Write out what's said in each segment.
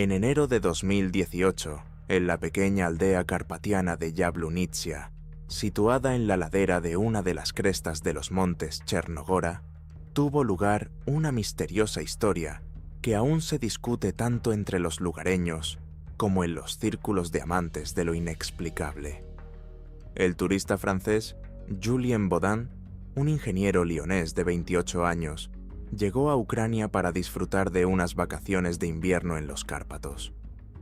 En enero de 2018, en la pequeña aldea carpatiana de Jablonitsia, situada en la ladera de una de las crestas de los montes Chernogora, tuvo lugar una misteriosa historia que aún se discute tanto entre los lugareños como en los círculos de amantes de lo inexplicable. El turista francés Julien Baudin, un ingeniero lionés de 28 años, llegó a Ucrania para disfrutar de unas vacaciones de invierno en los Cárpatos.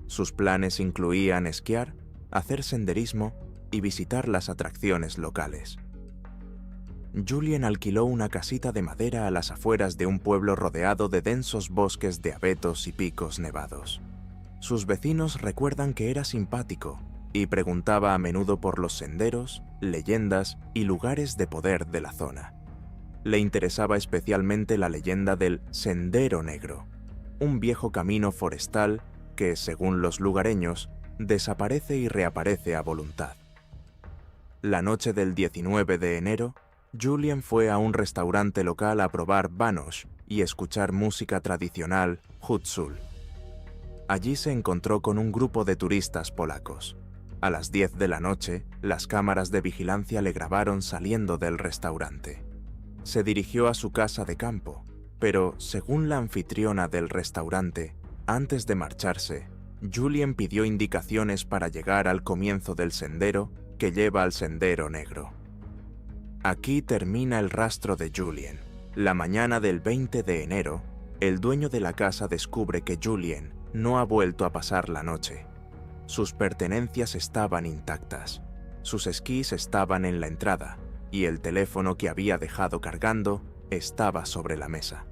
Sus planes incluían esquiar, hacer senderismo y visitar las atracciones locales. Julien alquiló una casita de madera a las afueras de un pueblo rodeado de densos bosques de abetos y picos nevados. Sus vecinos recuerdan que era simpático y preguntaba a menudo por los senderos, leyendas y lugares de poder de la zona. Le interesaba especialmente la leyenda del Sendero Negro, un viejo camino forestal que, según los lugareños, desaparece y reaparece a voluntad. La noche del 19 de enero, Julien fue a un restaurante local a probar banosh y escuchar música tradicional hutzul. Allí se encontró con un grupo de turistas polacos. A las 10 de la noche, las cámaras de vigilancia le grabaron saliendo del restaurante. Se dirigió a su casa de campo, pero, según la anfitriona del restaurante, antes de marcharse, Julien pidió indicaciones para llegar al comienzo del sendero que lleva al Sendero Negro. Aquí termina el rastro de Julien. La mañana del 20 de enero, el dueño de la casa descubre que Julien no ha vuelto a pasar la noche. Sus pertenencias estaban intactas, sus esquís estaban en la entrada y el teléfono que había dejado cargando estaba sobre la mesa.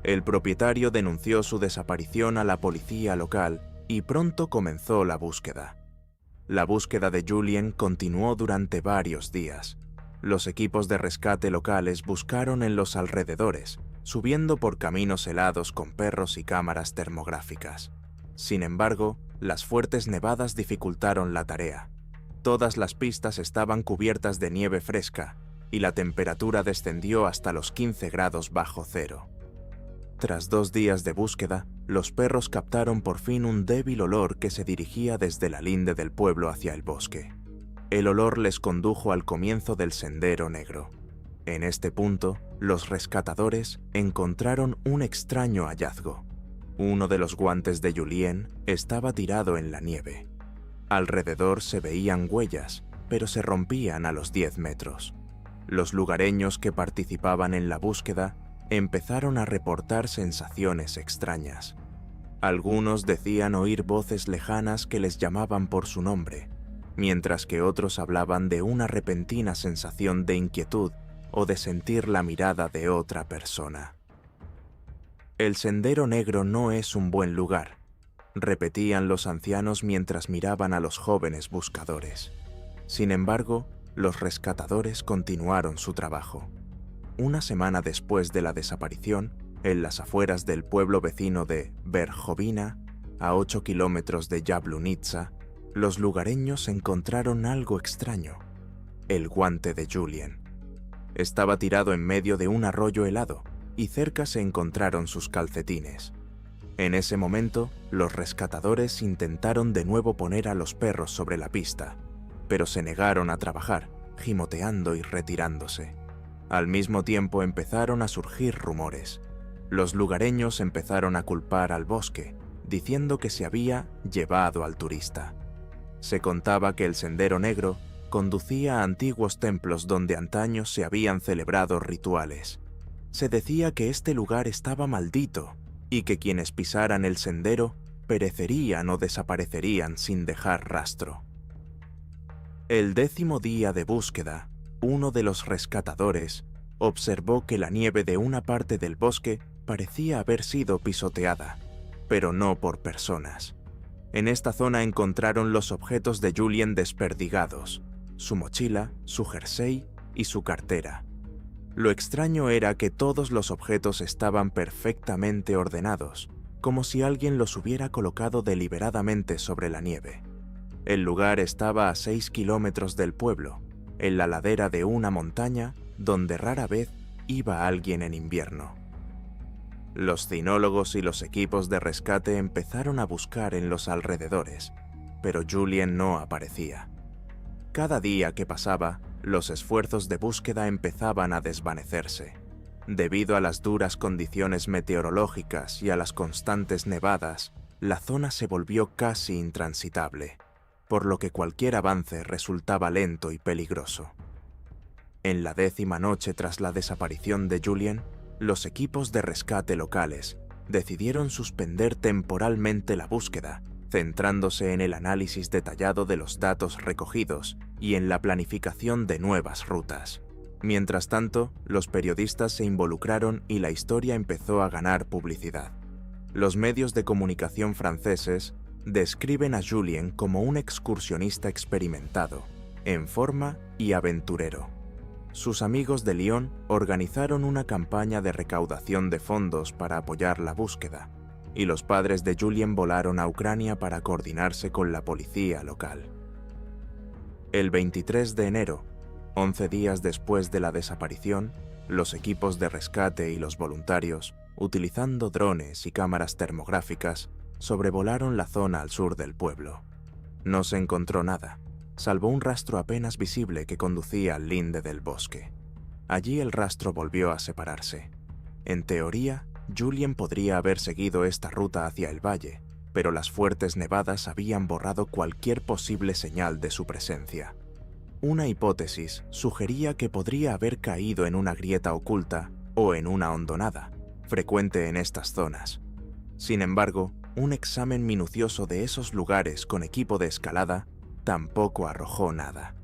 El propietario denunció su desaparición a la policía local y pronto comenzó la búsqueda. La búsqueda de Julien continuó durante varios días. Los equipos de rescate locales buscaron en los alrededores, subiendo por caminos helados con perros y cámaras termográficas. Sin embargo, las fuertes nevadas dificultaron la tarea. Todas las pistas estaban cubiertas de nieve fresca y la temperatura descendió hasta los 15 grados bajo cero. Tras 2 días de búsqueda, los perros captaron por fin un débil olor que se dirigía desde la linde del pueblo hacia el bosque. El olor les condujo al comienzo del Sendero Negro. En este punto, los rescatadores encontraron un extraño hallazgo. Uno de los guantes de Julien estaba tirado en la nieve. Alrededor se veían huellas, pero se rompían a los 10 metros. Los lugareños que participaban en la búsqueda empezaron a reportar sensaciones extrañas. Algunos decían oír voces lejanas que les llamaban por su nombre, mientras que otros hablaban de una repentina sensación de inquietud o de sentir la mirada de otra persona. El Sendero Negro no es un buen lugar, repetían los ancianos mientras miraban a los jóvenes buscadores. Sin embargo, los rescatadores continuaron su trabajo. Una semana después de la desaparición, en las afueras del pueblo vecino de Verjovina, a 8 kilómetros de Jablonitsa, los lugareños encontraron algo extraño: el guante de Julien. Estaba tirado en medio de un arroyo helado y cerca se encontraron sus calcetines. En ese momento, los rescatadores intentaron de nuevo poner a los perros sobre la pista, pero se negaron a trabajar, gimoteando y retirándose. Al mismo tiempo empezaron a surgir rumores. Los lugareños empezaron a culpar al bosque, diciendo que se había llevado al turista. Se contaba que el Sendero Negro conducía a antiguos templos donde antaño se habían celebrado rituales. Se decía que este lugar estaba maldito y que quienes pisaran el sendero perecerían o desaparecerían sin dejar rastro. El 10º día de búsqueda, uno de los rescatadores observó que la nieve de una parte del bosque parecía haber sido pisoteada, pero no por personas. En esta zona encontraron los objetos de Julien desperdigados: su mochila, su jersey y su cartera. Lo extraño era que todos los objetos estaban perfectamente ordenados, como si alguien los hubiera colocado deliberadamente sobre la nieve. El lugar estaba a 6 kilómetros del pueblo, en la ladera de una montaña donde rara vez iba alguien en invierno. Los cinólogos y los equipos de rescate empezaron a buscar en los alrededores, pero Julien no aparecía. Cada día que pasaba, los esfuerzos de búsqueda empezaban a desvanecerse. Debido a las duras condiciones meteorológicas y a las constantes nevadas, la zona se volvió casi intransitable, por lo que cualquier avance resultaba lento y peligroso. En la 10ª noche tras la desaparición de Julien, los equipos de rescate locales decidieron suspender temporalmente la búsqueda, centrándose en el análisis detallado de los datos recogidos y en la planificación de nuevas rutas. Mientras tanto, los periodistas se involucraron y la historia empezó a ganar publicidad. Los medios de comunicación franceses describen a Julien como un excursionista experimentado, en forma y aventurero. Sus amigos de Lyon organizaron una campaña de recaudación de fondos para apoyar la búsqueda, y los padres de Julien volaron a Ucrania para coordinarse con la policía local. El 23 de enero, 11 días después de la desaparición, los equipos de rescate y los voluntarios, utilizando drones y cámaras termográficas, sobrevolaron la zona al sur del pueblo. No se encontró nada, salvo un rastro apenas visible que conducía al linde del bosque. Allí el rastro volvió a separarse. En teoría, Julien podría haber seguido esta ruta hacia el valle, pero las fuertes nevadas habían borrado cualquier posible señal de su presencia. Una hipótesis sugería que podría haber caído en una grieta oculta o en una hondonada, frecuente en estas zonas. Sin embargo, un examen minucioso de esos lugares con equipo de escalada tampoco arrojó nada.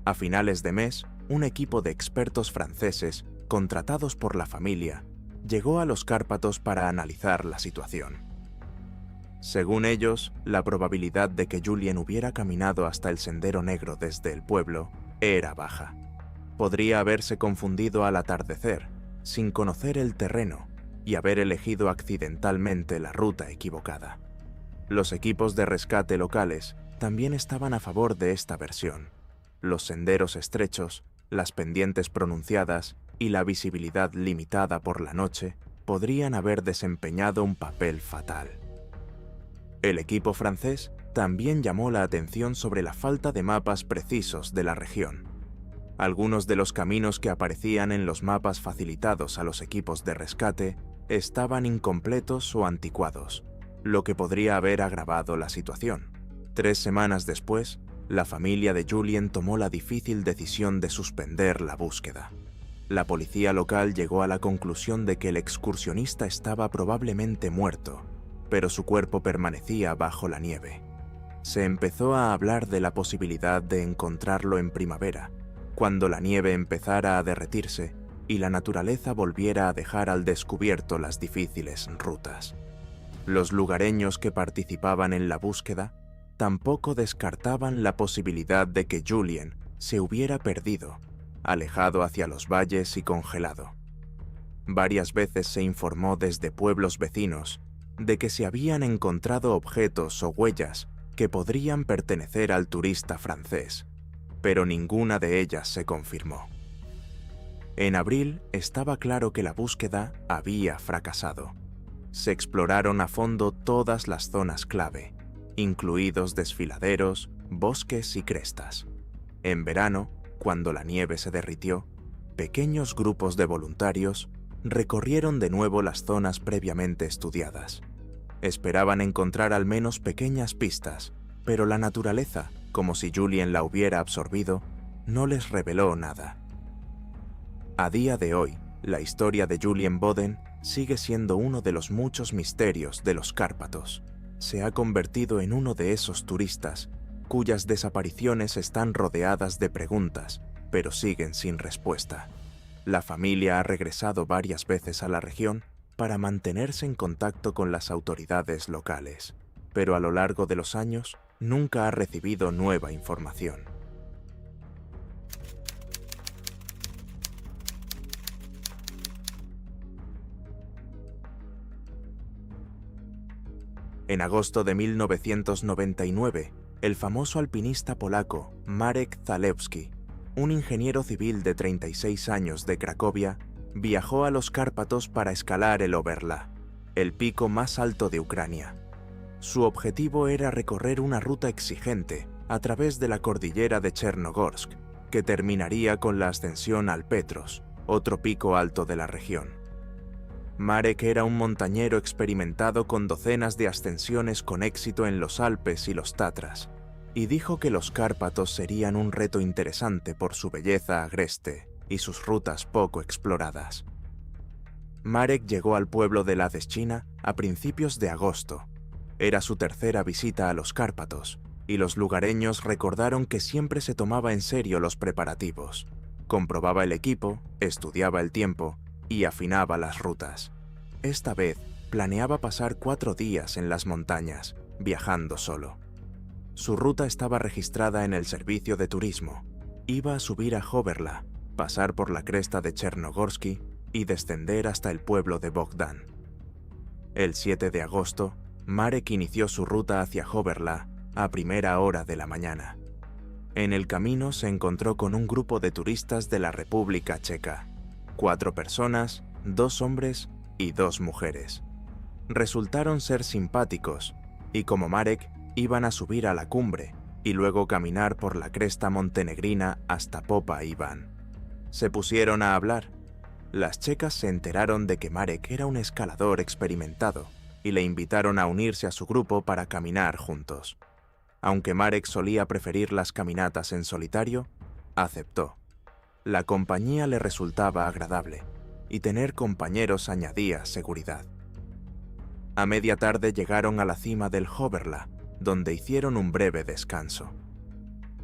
A finales de mes, un equipo de expertos franceses, contratados por la familia, llegó a los Cárpatos para analizar la situación. Según ellos, la probabilidad de que Julien hubiera caminado hasta el Sendero Negro desde el pueblo era baja. Podría haberse confundido al atardecer, sin conocer el terreno, y haber elegido accidentalmente la ruta equivocada. Los equipos de rescate locales también estaban a favor de esta versión. Los senderos estrechos, las pendientes pronunciadas y la visibilidad limitada por la noche podrían haber desempeñado un papel fatal. El equipo francés también llamó la atención sobre la falta de mapas precisos de la región. Algunos de los caminos que aparecían en los mapas facilitados a los equipos de rescate estaban incompletos o anticuados, lo que podría haber agravado la situación. 3 semanas después, la familia de Julien tomó la difícil decisión de suspender la búsqueda. La policía local llegó a la conclusión de que el excursionista estaba probablemente muerto, pero su cuerpo permanecía bajo la nieve. Se empezó a hablar de la posibilidad de encontrarlo en primavera, cuando la nieve empezara a derretirse y la naturaleza volviera a dejar al descubierto las difíciles rutas. Los lugareños que participaban en la búsqueda tampoco descartaban la posibilidad de que Julien se hubiera perdido, alejado hacia los valles y congelado. Varias veces se informó desde pueblos vecinos de que se habían encontrado objetos o huellas que podrían pertenecer al turista francés, pero ninguna de ellas se confirmó. En abril estaba claro que la búsqueda había fracasado. Se exploraron a fondo todas las zonas clave, incluidos desfiladeros, bosques y crestas. En verano, cuando la nieve se derritió, pequeños grupos de voluntarios recorrieron de nuevo las zonas previamente estudiadas. Esperaban encontrar al menos pequeñas pistas, pero la naturaleza, como si Julien la hubiera absorbido, no les reveló nada. A día de hoy, la historia de Julien Boden sigue siendo uno de los muchos misterios de los Cárpatos. Se ha convertido en uno de esos turistas cuyas desapariciones están rodeadas de preguntas, pero siguen sin respuesta. La familia ha regresado varias veces a la región para mantenerse en contacto con las autoridades locales, pero a lo largo de los años nunca ha recibido nueva información. En agosto de 1999, el famoso alpinista polaco Marek Zalewski, un ingeniero civil de 36 años de Cracovia, viajó a los Cárpatos para escalar el Oberla, el pico más alto de Ucrania. Su objetivo era recorrer una ruta exigente a través de la cordillera de Chernogorsk, que terminaría con la ascensión al Petros, otro pico alto de la región. Marek era un montañero experimentado con docenas de ascensiones con éxito en los Alpes y los Tatras, y dijo que los Cárpatos serían un reto interesante por su belleza agreste y sus rutas poco exploradas. Marek llegó al pueblo de Ladeshchina a principios de agosto. Era su tercera visita a los Cárpatos, y los lugareños recordaron que siempre se tomaba en serio los preparativos. Comprobaba el equipo, estudiaba el tiempo y afinaba las rutas. Esta vez planeaba pasar 4 días en las montañas, viajando solo. Su ruta estaba registrada en el servicio de turismo. Iba a subir a Hoverla, pasar por la cresta de Chernogorsky y descender hasta el pueblo de Bogdan. El 7 de agosto, Marek inició su ruta hacia Hoverla a primera hora de la mañana. En el camino se encontró con un grupo de turistas de la República Checa, 4 personas, 2 hombres y 2 mujeres. Resultaron ser simpáticos, y como Marek, iban a subir a la cumbre y luego caminar por la cresta montenegrina hasta Popa Ivan. Se pusieron a hablar. Las checas se enteraron de que Marek era un escalador experimentado y le invitaron a unirse a su grupo para caminar juntos. Aunque Marek solía preferir las caminatas en solitario, aceptó. La compañía le resultaba agradable, y tener compañeros añadía seguridad. A media tarde llegaron a la cima del Hoverla, donde hicieron un breve descanso.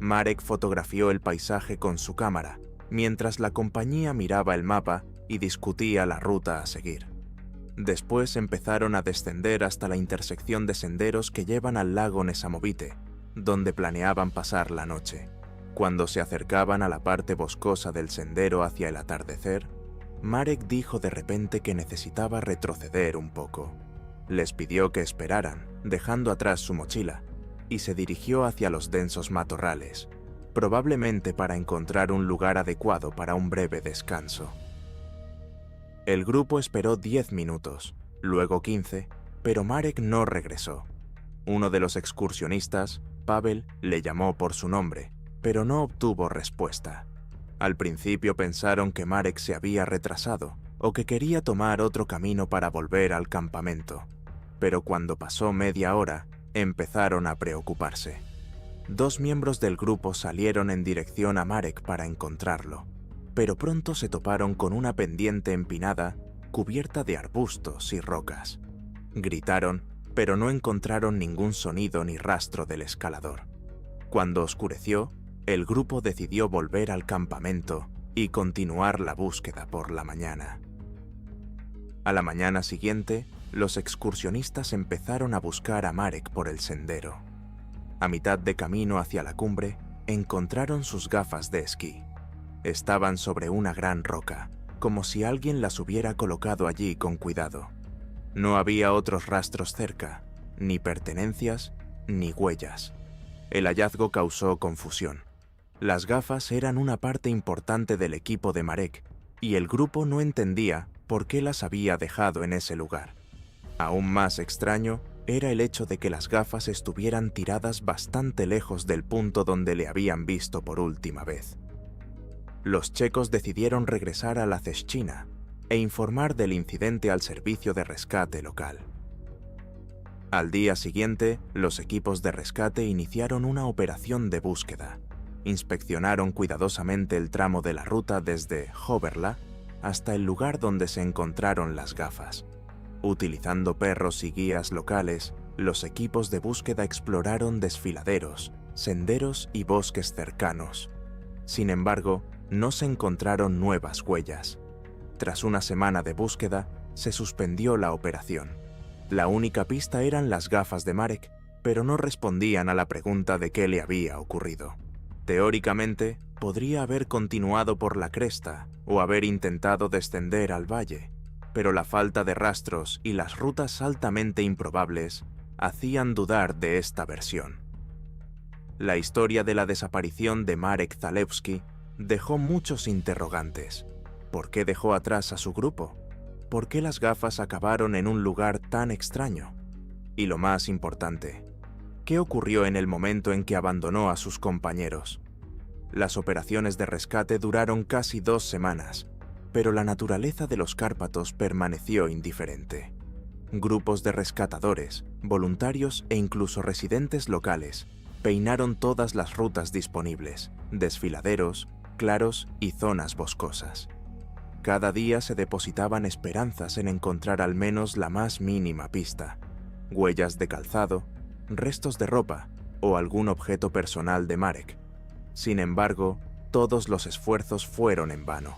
Marek fotografió el paisaje con su cámara, mientras la compañía miraba el mapa y discutía la ruta a seguir. Después empezaron a descender hasta la intersección de senderos que llevan al lago Nesamovite, donde planeaban pasar la noche. Cuando se acercaban a la parte boscosa del sendero hacia el atardecer, Marek dijo de repente que necesitaba retroceder un poco. Les pidió que esperaran, dejando atrás su mochila, y se dirigió hacia los densos matorrales, probablemente para encontrar un lugar adecuado para un breve descanso. El grupo esperó 10 minutos, luego 15, pero Marek no regresó. Uno de los excursionistas, Pavel, le llamó por su nombre, pero no obtuvo respuesta. Al principio pensaron que Marek se había retrasado o que quería tomar otro camino para volver al campamento, pero cuando pasó media hora, empezaron a preocuparse. 2 miembros del grupo salieron en dirección a Marek para encontrarlo, pero pronto se toparon con una pendiente empinada cubierta de arbustos y rocas. Gritaron, pero no encontraron ningún sonido ni rastro del escalador. Cuando oscureció, el grupo decidió volver al campamento y continuar la búsqueda por la mañana. A la mañana siguiente, los excursionistas empezaron a buscar a Marek por el sendero. A mitad de camino hacia la cumbre, encontraron sus gafas de esquí. Estaban sobre una gran roca, como si alguien las hubiera colocado allí con cuidado. No había otros rastros cerca, ni pertenencias, ni huellas. El hallazgo causó confusión. Las gafas eran una parte importante del equipo de Marek, y el grupo no entendía por qué las había dejado en ese lugar. Aún más extraño era el hecho de que las gafas estuvieran tiradas bastante lejos del punto donde le habían visto por última vez. Los checos decidieron regresar a Ladeshchina e informar del incidente al servicio de rescate local. Al día siguiente, los equipos de rescate iniciaron una operación de búsqueda. Inspeccionaron cuidadosamente el tramo de la ruta desde Hoverla hasta el lugar donde se encontraron las gafas. Utilizando perros y guías locales, los equipos de búsqueda exploraron desfiladeros, senderos y bosques cercanos. Sin embargo, no se encontraron nuevas huellas. Tras una semana de búsqueda, se suspendió la operación. La única pista eran las gafas de Marek, pero no respondían a la pregunta de qué le había ocurrido. Teóricamente, podría haber continuado por la cresta o haber intentado descender al valle, pero la falta de rastros y las rutas altamente improbables hacían dudar de esta versión. La historia de la desaparición de Marek Zalewski dejó muchos interrogantes. ¿Por qué dejó atrás a su grupo? ¿Por qué las gafas acabaron en un lugar tan extraño? Y lo más importante, ¿qué ocurrió en el momento en que abandonó a sus compañeros? Las operaciones de rescate duraron casi 2 semanas, pero la naturaleza de los Cárpatos permaneció indiferente. Grupos de rescatadores, voluntarios e incluso residentes locales peinaron todas las rutas disponibles, desfiladeros, claros y zonas boscosas. Cada día se depositaban esperanzas en encontrar al menos la más mínima pista, huellas de calzado, restos de ropa o algún objeto personal de Marek. Sin embargo, todos los esfuerzos fueron en vano.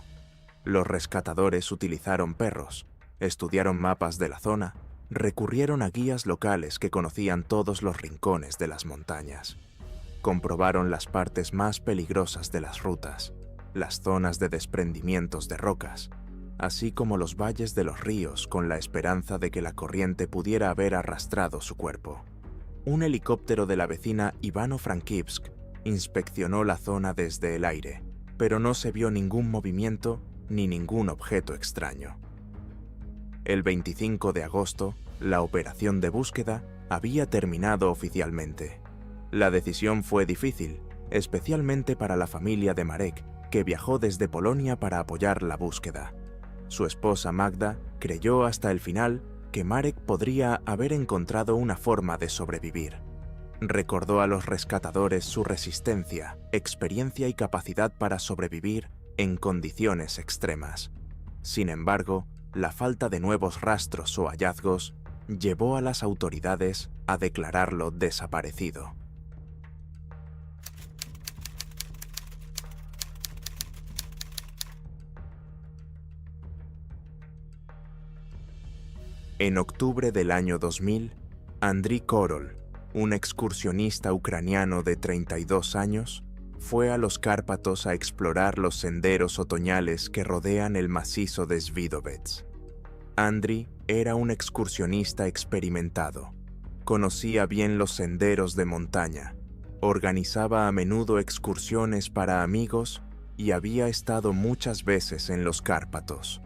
Los rescatadores utilizaron perros, estudiaron mapas de la zona, recurrieron a guías locales que conocían todos los rincones de las montañas. Comprobaron las partes más peligrosas de las rutas, las zonas de desprendimientos de rocas, así como los valles de los ríos con la esperanza de que la corriente pudiera haber arrastrado su cuerpo. Un helicóptero de la vecina Ivano-Frankivsk inspeccionó la zona desde el aire, pero no se vio ningún movimiento ni ningún objeto extraño. El 25 de agosto, la operación de búsqueda había terminado oficialmente. La decisión fue difícil, especialmente para la familia de Marek, que viajó desde Polonia para apoyar la búsqueda. Su esposa Magda creyó hasta el final que Marek podría haber encontrado una forma de sobrevivir. Recordó a los rescatadores su resistencia, experiencia y capacidad para sobrevivir en condiciones extremas. Sin embargo, la falta de nuevos rastros o hallazgos llevó a las autoridades a declararlo desaparecido. En octubre del año 2000, Andriy Korol, un excursionista ucraniano de 32 años, fue a los Cárpatos a explorar los senderos otoñales que rodean el macizo de Svidovets. Andriy era un excursionista experimentado. Conocía bien los senderos de montaña, organizaba a menudo excursiones para amigos y había estado muchas veces en los Cárpatos.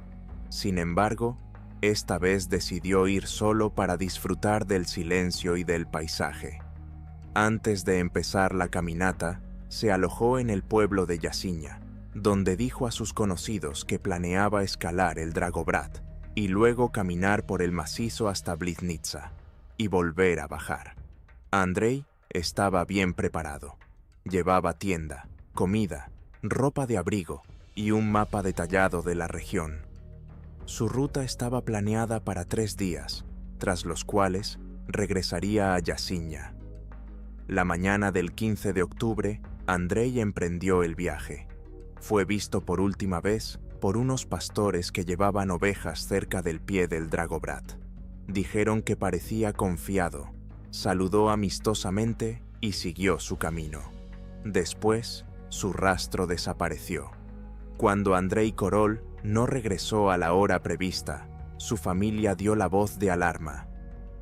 Sin embargo, esta vez decidió ir solo para disfrutar del silencio y del paisaje. Antes de empezar la caminata, se alojó en el pueblo de Yasinya, donde dijo a sus conocidos que planeaba escalar el Dragobrat y luego caminar por el macizo hasta Bliznytsa y volver a bajar. Andrei estaba bien preparado. Llevaba tienda, comida, ropa de abrigo y un mapa detallado de la región. Su ruta estaba planeada para 3 días, tras los cuales regresaría a Yasinya. La mañana del 15 de octubre, Andrei emprendió el viaje. Fue visto por última vez por unos pastores que llevaban ovejas cerca del pie del Dragobrat. Dijeron que parecía confiado, saludó amistosamente y siguió su camino. Después, su rastro desapareció. Cuando Andriy Korol no regresó a la hora prevista, su familia dio la voz de alarma.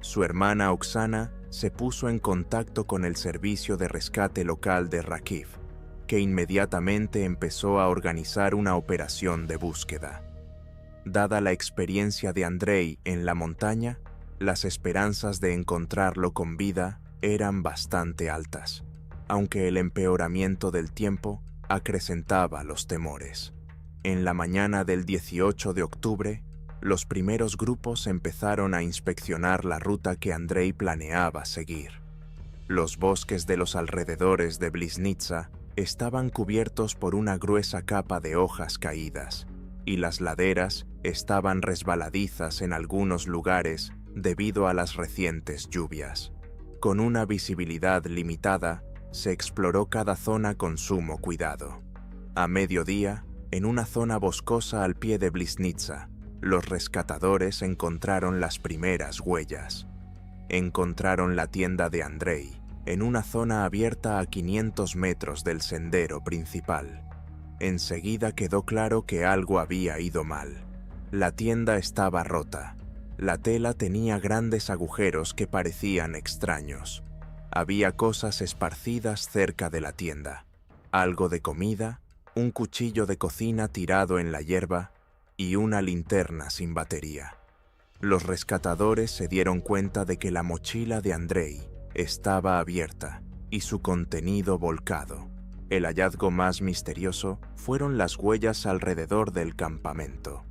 Su hermana Oksana se puso en contacto con el servicio de rescate local de Rakiv, que inmediatamente empezó a organizar una operación de búsqueda. Dada la experiencia de Andrei en la montaña, las esperanzas de encontrarlo con vida eran bastante altas, aunque el empeoramiento del tiempo acrecentaba los temores. En la mañana del 18 de octubre, los primeros grupos empezaron a inspeccionar la ruta que Andrei planeaba seguir. Los bosques de los alrededores de Bliznytsa estaban cubiertos por una gruesa capa de hojas caídas, y las laderas estaban resbaladizas en algunos lugares debido a las recientes lluvias. Con una visibilidad limitada, se exploró cada zona con sumo cuidado. A mediodía, en una zona boscosa al pie de Bliznytsa, los rescatadores encontraron las primeras huellas. Encontraron la tienda de Andrei en una zona abierta a 500 metros del sendero principal. Enseguida quedó claro que algo había ido mal. La tienda estaba rota. La tela tenía grandes agujeros que parecían extraños. Había cosas esparcidas cerca de la tienda. Algo de comida, un cuchillo de cocina tirado en la hierba y una linterna sin batería. Los rescatadores se dieron cuenta de que la mochila de Andrei estaba abierta y su contenido volcado. El hallazgo más misterioso fueron las huellas alrededor del campamento.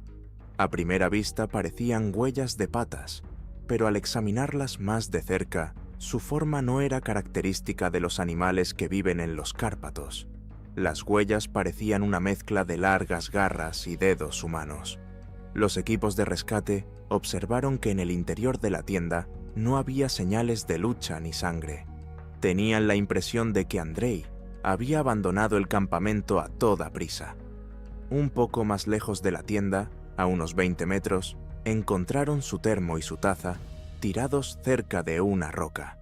A primera vista parecían huellas de patas, pero al examinarlas más de cerca, su forma no era característica de los animales que viven en los Cárpatos. Las huellas parecían una mezcla de largas garras y dedos humanos. Los equipos de rescate observaron que en el interior de la tienda no había señales de lucha ni sangre. Tenían la impresión de que Andrei había abandonado el campamento a toda prisa. Un poco más lejos de la tienda, a unos 20 metros, encontraron su termo y su taza tirados cerca de una roca.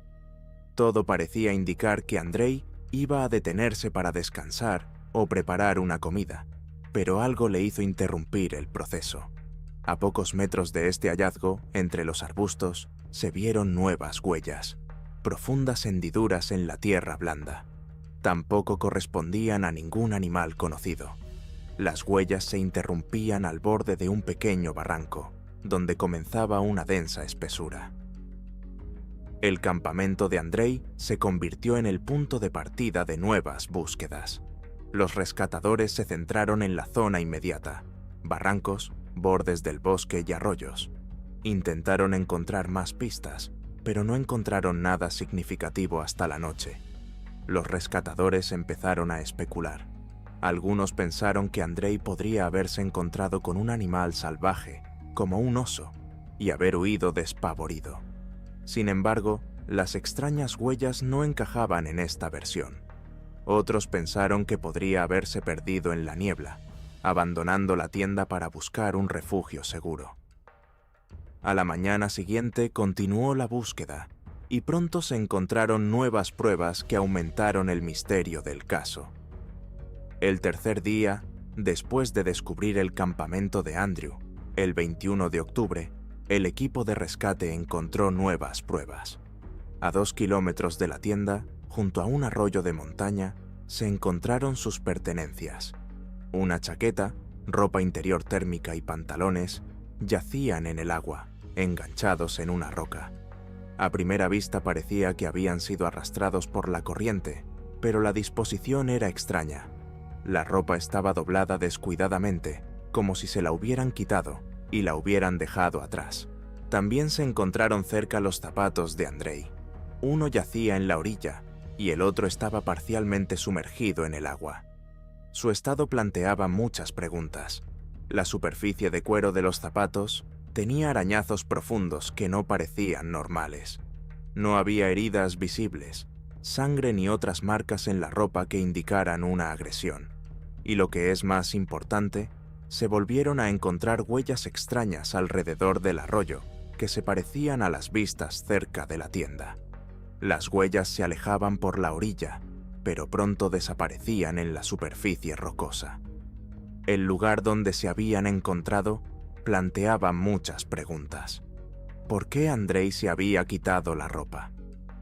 Todo parecía indicar que Andrei iba a detenerse para descansar o preparar una comida, pero algo le hizo interrumpir el proceso. A pocos metros de este hallazgo, entre los arbustos, se vieron nuevas huellas, profundas hendiduras en la tierra blanda. Tampoco correspondían a ningún animal conocido. Las huellas se interrumpían al borde de un pequeño barranco, donde comenzaba una densa espesura. El campamento de Andrei se convirtió en el punto de partida de nuevas búsquedas. Los rescatadores se centraron en la zona inmediata: barrancos, bordes del bosque y arroyos. Intentaron encontrar más pistas, pero no encontraron nada significativo hasta la noche. Los rescatadores empezaron a especular. Algunos pensaron que Andrei podría haberse encontrado con un animal salvaje, como un oso, y haber huido despavorido. Sin embargo, las extrañas huellas no encajaban en esta versión. Otros pensaron que podría haberse perdido en la niebla, abandonando la tienda para buscar un refugio seguro. A la mañana siguiente continuó la búsqueda, y pronto se encontraron nuevas pruebas que aumentaron el misterio del caso. El tercer día, después de descubrir el campamento de Andrew, el 21 de octubre, el equipo de rescate encontró nuevas pruebas. A 2 kilómetros de la tienda, junto a un arroyo de montaña, se encontraron sus pertenencias. Una chaqueta, ropa interior térmica y pantalones yacían en el agua, enganchados en una roca. A primera vista parecía que habían sido arrastrados por la corriente, pero la disposición era extraña. La ropa estaba doblada descuidadamente, como si se la hubieran quitado y la hubieran dejado atrás. También se encontraron cerca los zapatos de Andrei. Uno yacía en la orilla y el otro estaba parcialmente sumergido en el agua. Su estado planteaba muchas preguntas. La superficie de cuero de los zapatos tenía arañazos profundos que no parecían normales. No había heridas visibles, sangre ni otras marcas en la ropa que indicaran una agresión. Y lo que es más importante, se volvieron a encontrar huellas extrañas alrededor del arroyo que se parecían a las vistas cerca de la tienda. Las huellas se alejaban por la orilla, pero pronto desaparecían en la superficie rocosa. El lugar donde se habían encontrado planteaba muchas preguntas. ¿Por qué Andrei se había quitado la ropa?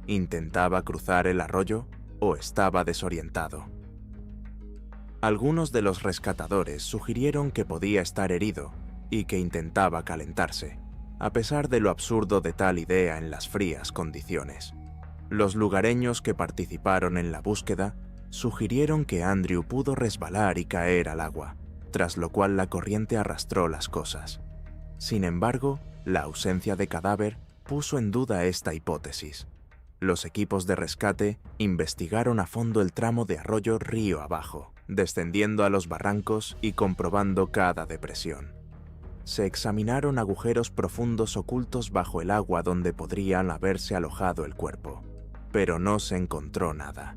¿Intentaba cruzar el arroyo o estaba desorientado? Algunos de los rescatadores sugirieron que podía estar herido y que intentaba calentarse, a pesar de lo absurdo de tal idea en las frías condiciones. Los lugareños que participaron en la búsqueda sugirieron que Andrew pudo resbalar y caer al agua, tras lo cual la corriente arrastró las cosas. Sin embargo, la ausencia de cadáver puso en duda esta hipótesis. Los equipos de rescate investigaron a fondo el tramo de arroyo río abajo, descendiendo a los barrancos y comprobando cada depresión. Se examinaron agujeros profundos ocultos bajo el agua donde podrían haberse alojado el cuerpo, pero no se encontró nada.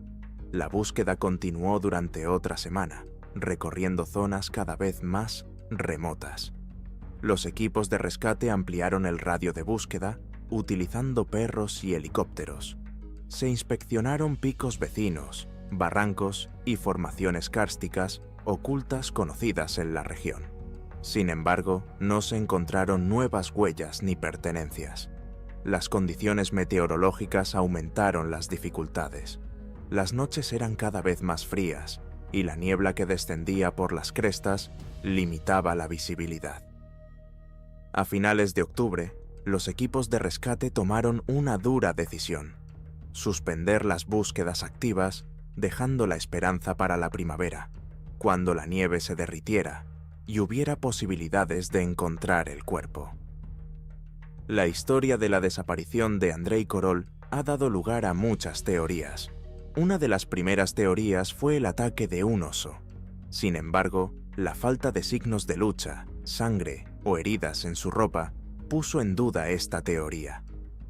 La búsqueda continuó durante otra semana, recorriendo zonas cada vez más remotas. Los equipos de rescate ampliaron el radio de búsqueda utilizando perros y helicópteros. Se inspeccionaron picos vecinos, barrancos y formaciones kársticas ocultas conocidas en la región. Sin embargo, no se encontraron nuevas huellas ni pertenencias. Las condiciones meteorológicas aumentaron las dificultades. Las noches eran cada vez más frías y la niebla que descendía por las crestas limitaba la visibilidad. A finales de octubre, los equipos de rescate tomaron una dura decisión: suspender las búsquedas activas, dejando la esperanza para la primavera, cuando la nieve se derritiera y hubiera posibilidades de encontrar el cuerpo. La historia de la desaparición de Andrei Korol ha dado lugar a muchas teorías. Una de las primeras teorías fue el ataque de un oso. Sin embargo, la falta de signos de lucha, sangre o heridas en su ropa puso en duda esta teoría.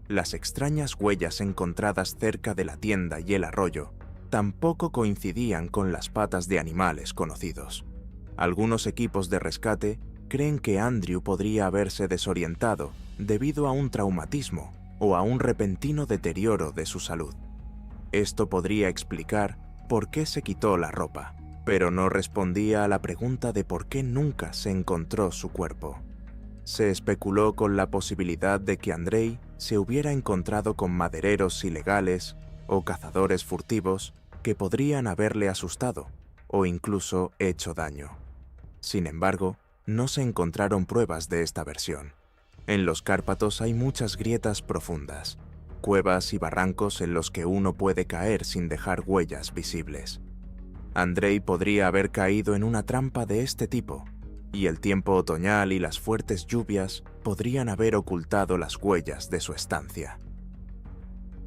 Las extrañas huellas encontradas cerca de la tienda y el arroyo tampoco coincidían con las patas de animales conocidos. Algunos equipos de rescate creen que Andrew podría haberse desorientado debido a un traumatismo o a un repentino deterioro de su salud. Esto podría explicar por qué se quitó la ropa, pero no respondía a la pregunta de por qué nunca se encontró su cuerpo. Se especuló con la posibilidad de que Andrei se hubiera encontrado con madereros ilegales o cazadores furtivos que podrían haberle asustado o incluso hecho daño. Sin embargo, no se encontraron pruebas de esta versión. En los Cárpatos hay muchas grietas profundas, cuevas y barrancos en los que uno puede caer sin dejar huellas visibles. Andrei podría haber caído en una trampa de este tipo, y el tiempo otoñal y las fuertes lluvias podrían haber ocultado las huellas de su estancia.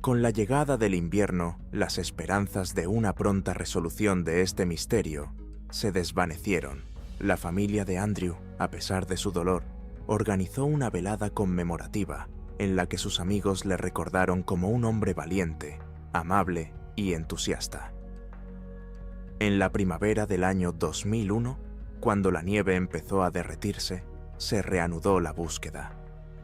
Con la llegada del invierno, las esperanzas de una pronta resolución de este misterio se desvanecieron. La familia de Andrew, a pesar de su dolor, organizó una velada conmemorativa en la que sus amigos le recordaron como un hombre valiente, amable y entusiasta. En la primavera del año 2001, cuando la nieve empezó a derretirse, se reanudó la búsqueda.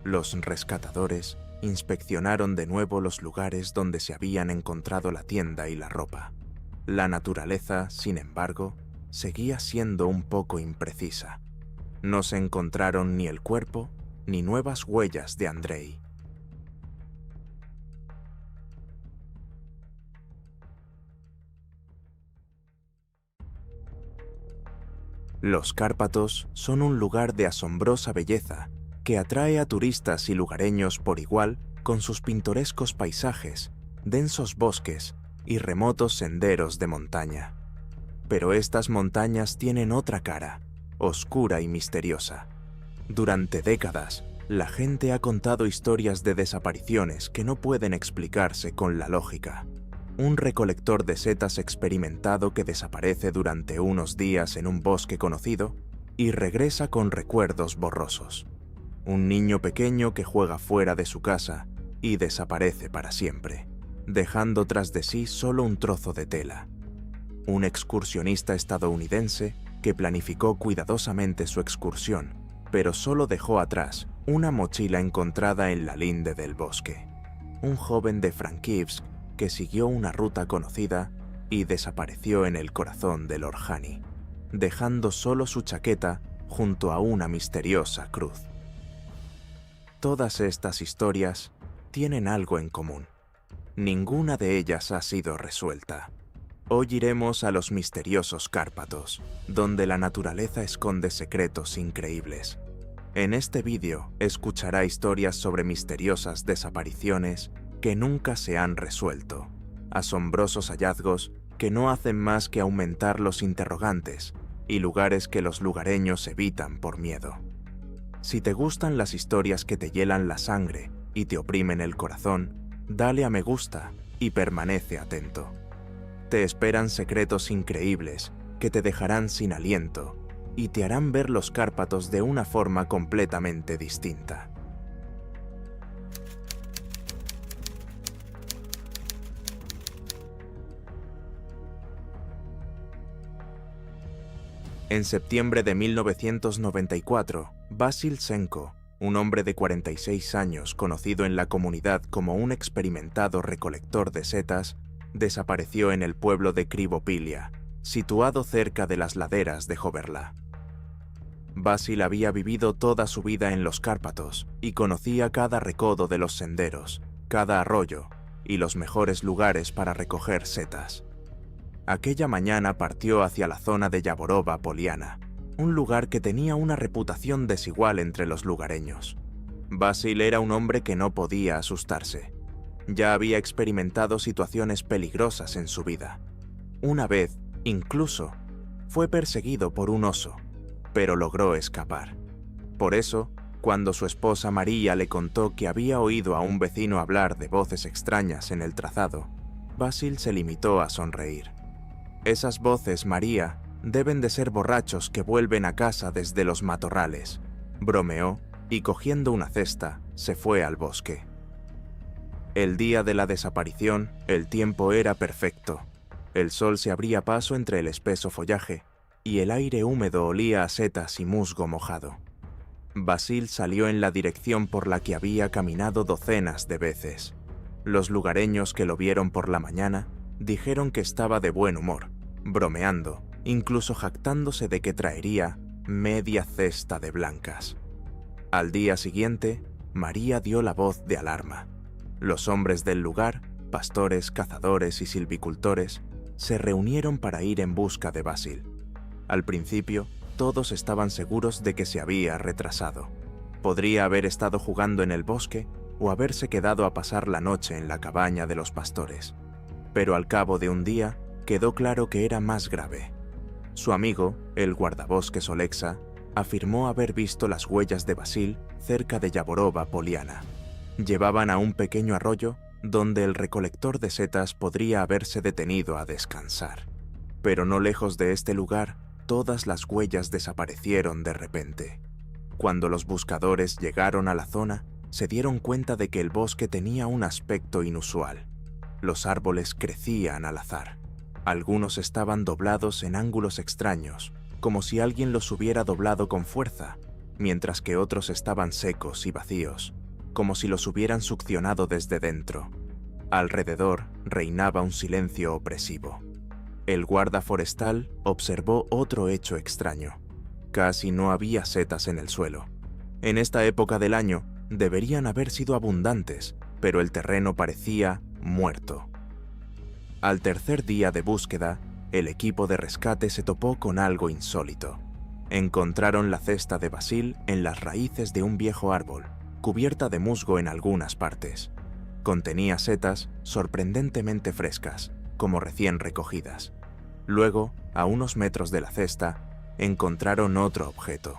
Los rescatadores inspeccionaron de nuevo los lugares donde se habían encontrado la tienda y la ropa. La naturaleza, sin embargo, seguía siendo un poco imprecisa. No se encontraron ni el cuerpo ni nuevas huellas de Andrei. Los Cárpatos son un lugar de asombrosa belleza que atrae a turistas y lugareños por igual con sus pintorescos paisajes, densos bosques y remotos senderos de montaña. Pero estas montañas tienen otra cara, oscura y misteriosa. Durante décadas, la gente ha contado historias de desapariciones que no pueden explicarse con la lógica. Un recolector de setas experimentado que desaparece durante unos días en un bosque conocido y regresa con recuerdos borrosos. Un niño pequeño que juega fuera de su casa y desaparece para siempre, dejando tras de sí solo un trozo de tela. Un excursionista estadounidense que planificó cuidadosamente su excursión, pero solo dejó atrás una mochila encontrada en la linde del bosque. Un joven de Frankivsk que siguió una ruta conocida y desapareció en el corazón del Orjani, dejando solo su chaqueta junto a una misteriosa cruz. Todas estas historias tienen algo en común. Ninguna de ellas ha sido resuelta. Hoy iremos a los misteriosos Cárpatos, donde la naturaleza esconde secretos increíbles. En este vídeo escuchará historias sobre misteriosas desapariciones que nunca se han resuelto, asombrosos hallazgos que no hacen más que aumentar los interrogantes y lugares que los lugareños evitan por miedo. Si te gustan las historias que te hielan la sangre y te oprimen el corazón, dale a me gusta y permanece atento. Te esperan secretos increíbles que te dejarán sin aliento y te harán ver los Cárpatos de una forma completamente distinta. En septiembre de 1994, Vasil Senko, un hombre de 46 años conocido en la comunidad como un experimentado recolector de setas, desapareció en el pueblo de Krivopilia, situado cerca de las laderas de Joverla. Vasil había vivido toda su vida en los Cárpatos y conocía cada recodo de los senderos, cada arroyo y los mejores lugares para recoger setas. Aquella mañana partió hacia la zona de Yaborova Poliana, un lugar que tenía una reputación desigual entre los lugareños. Basil era un hombre que no podía asustarse. Ya había experimentado situaciones peligrosas en su vida. Una vez, incluso, fue perseguido por un oso, pero logró escapar. Por eso, cuando su esposa María le contó que había oído a un vecino hablar de voces extrañas en el trazado, Basil se limitó a sonreír. Esas voces, María, deben de ser borrachos que vuelven a casa desde los matorrales, bromeó y cogiendo una cesta, se fue al bosque. El día de la desaparición, el tiempo era perfecto. El sol se abría paso entre el espeso follaje y el aire húmedo olía a setas y musgo mojado. Basil salió en la dirección por la que había caminado docenas de veces. Los lugareños que lo vieron por la mañana dijeron que estaba de buen humor, bromeando, incluso jactándose de que traería media cesta de blancas. Al día siguiente, María dio la voz de alarma. Los hombres del lugar, pastores, cazadores y silvicultores, se reunieron para ir en busca de Basil. Al principio, todos estaban seguros de que se había retrasado. Podría haber estado jugando en el bosque o haberse quedado a pasar la noche en la cabaña de los pastores. Pero al cabo de un día, quedó claro que era más grave. Su amigo, el guardabosques Olexa, afirmó haber visto las huellas de Basil cerca de Yaborova Poliana. Llevaban a un pequeño arroyo donde el recolector de setas podría haberse detenido a descansar. Pero no lejos de este lugar, todas las huellas desaparecieron de repente. Cuando los buscadores llegaron a la zona, se dieron cuenta de que el bosque tenía un aspecto inusual. Los árboles crecían al azar. Algunos estaban doblados en ángulos extraños, como si alguien los hubiera doblado con fuerza, mientras que otros estaban secos y vacíos, como si los hubieran succionado desde dentro. Alrededor reinaba un silencio opresivo. El guarda forestal observó otro hecho extraño. Casi no había setas en el suelo. En esta época del año deberían haber sido abundantes, pero el terreno parecía muerto. Al tercer día de búsqueda, el equipo de rescate se topó con algo insólito. Encontraron la cesta de Basil en las raíces de un viejo árbol, cubierta de musgo en algunas partes. Contenía setas sorprendentemente frescas, como recién recogidas. Luego, a unos metros de la cesta, encontraron otro objeto,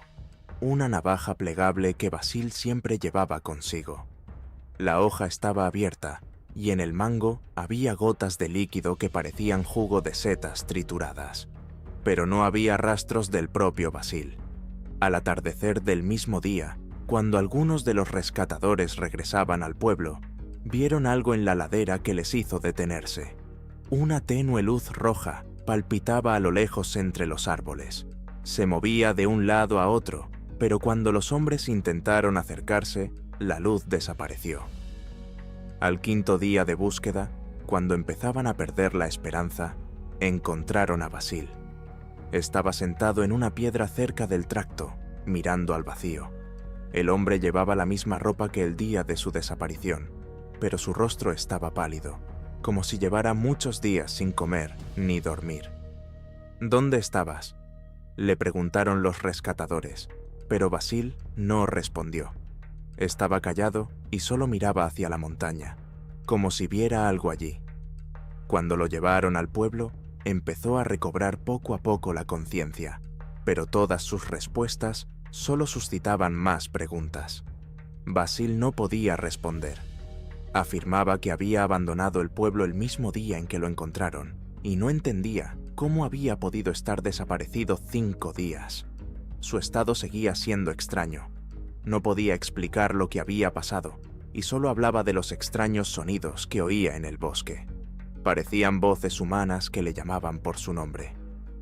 una navaja plegable que Basil siempre llevaba consigo. La hoja estaba abierta y en el mango había gotas de líquido que parecían jugo de setas trituradas. Pero no había rastros del propio Basil. Al atardecer del mismo día, cuando algunos de los rescatadores regresaban al pueblo, vieron algo en la ladera que les hizo detenerse. Una tenue luz roja palpitaba a lo lejos entre los árboles. Se movía de un lado a otro, pero cuando los hombres intentaron acercarse, la luz desapareció. Al quinto día de búsqueda, cuando empezaban a perder la esperanza, encontraron a Basil. Estaba sentado en una piedra cerca del tracto, mirando al vacío. El hombre llevaba la misma ropa que el día de su desaparición, pero su rostro estaba pálido, como si llevara muchos días sin comer ni dormir. ¿Dónde estabas?, le preguntaron los rescatadores, pero Basil no respondió. Estaba callado y solo miraba hacia la montaña, como si viera algo allí. Cuando lo llevaron al pueblo, empezó a recobrar poco a poco la conciencia, pero todas sus respuestas solo suscitaban más preguntas. Basil no podía responder. Afirmaba que había abandonado el pueblo el mismo día en que lo encontraron, y no entendía cómo había podido estar desaparecido 5 días. Su estado seguía siendo extraño. No podía explicar lo que había pasado, y solo hablaba de los extraños sonidos que oía en el bosque. Parecían voces humanas que le llamaban por su nombre.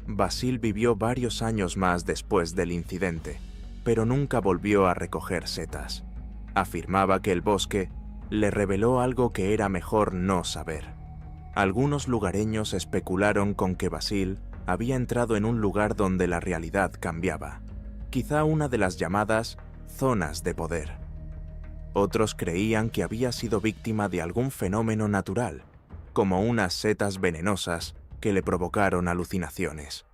Basil vivió varios años más después del incidente, pero nunca volvió a recoger setas. Afirmaba que el bosque le reveló algo que era mejor no saber. Algunos lugareños especularon con que Basil había entrado en un lugar donde la realidad cambiaba, quizá una de las llamadas zonas de poder. Otros creían que había sido víctima de algún fenómeno natural, como unas setas venenosas que le provocaron alucinaciones.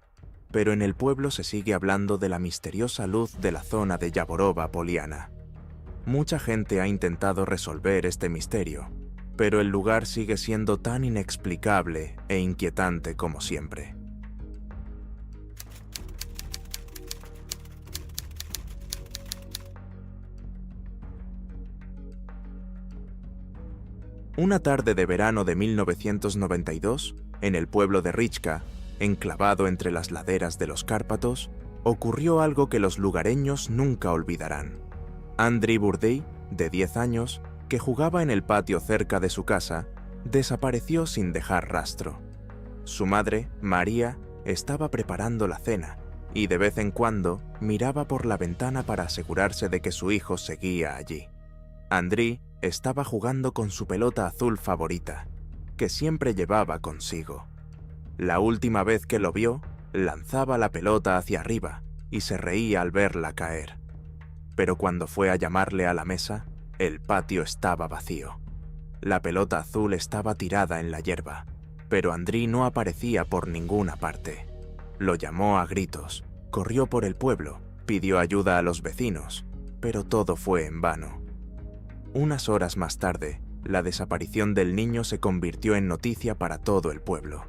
Pero en el pueblo se sigue hablando de la misteriosa luz de la zona de Yavorova Poliana. Mucha gente ha intentado resolver este misterio, pero el lugar sigue siendo tan inexplicable e inquietante como siempre. Una tarde de verano de 1992, en el pueblo de Richka, enclavado entre las laderas de los Cárpatos, ocurrió algo que los lugareños nunca olvidarán. Andriy Burdey, de 10 años, que jugaba en el patio cerca de su casa, desapareció sin dejar rastro. Su madre, María, estaba preparando la cena y de vez en cuando miraba por la ventana para asegurarse de que su hijo seguía allí. Andriy estaba jugando con su pelota azul favorita, que siempre llevaba consigo. La última vez que lo vio, lanzaba la pelota hacia arriba y se reía al verla caer. Pero cuando fue a llamarle a la mesa, el patio estaba vacío. La pelota azul estaba tirada en la hierba, pero Andriy no aparecía por ninguna parte. Lo llamó a gritos, corrió por el pueblo, pidió ayuda a los vecinos, pero todo fue en vano. Unas horas más tarde, la desaparición del niño se convirtió en noticia para todo el pueblo.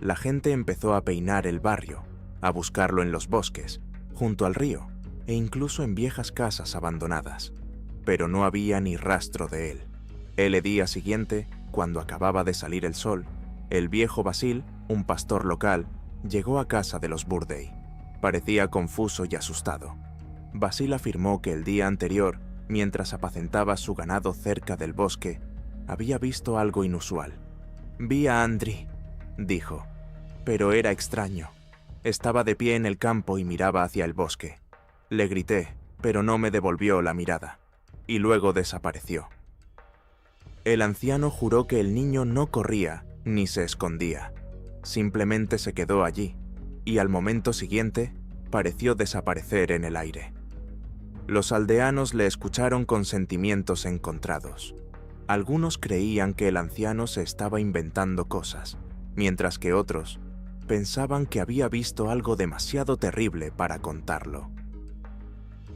La gente empezó a peinar el barrio, a buscarlo en los bosques, junto al río e incluso en viejas casas abandonadas, pero no había ni rastro de él. El día siguiente, cuando acababa de salir el sol, el viejo Vasil, un pastor local, llegó a casa de los Burdey. Parecía confuso y asustado. Vasil afirmó que el día anterior, mientras apacentaba su ganado cerca del bosque, había visto algo inusual. «Vi a Andriy», dijo, «pero era extraño. Estaba de pie en el campo y miraba hacia el bosque. Le grité, pero no me devolvió la mirada, y luego desapareció». El anciano juró que el niño no corría ni se escondía. Simplemente se quedó allí, y al momento siguiente pareció desaparecer en el aire. Los aldeanos le escucharon con sentimientos encontrados. Algunos creían que el anciano se estaba inventando cosas, mientras que otros pensaban que había visto algo demasiado terrible para contarlo.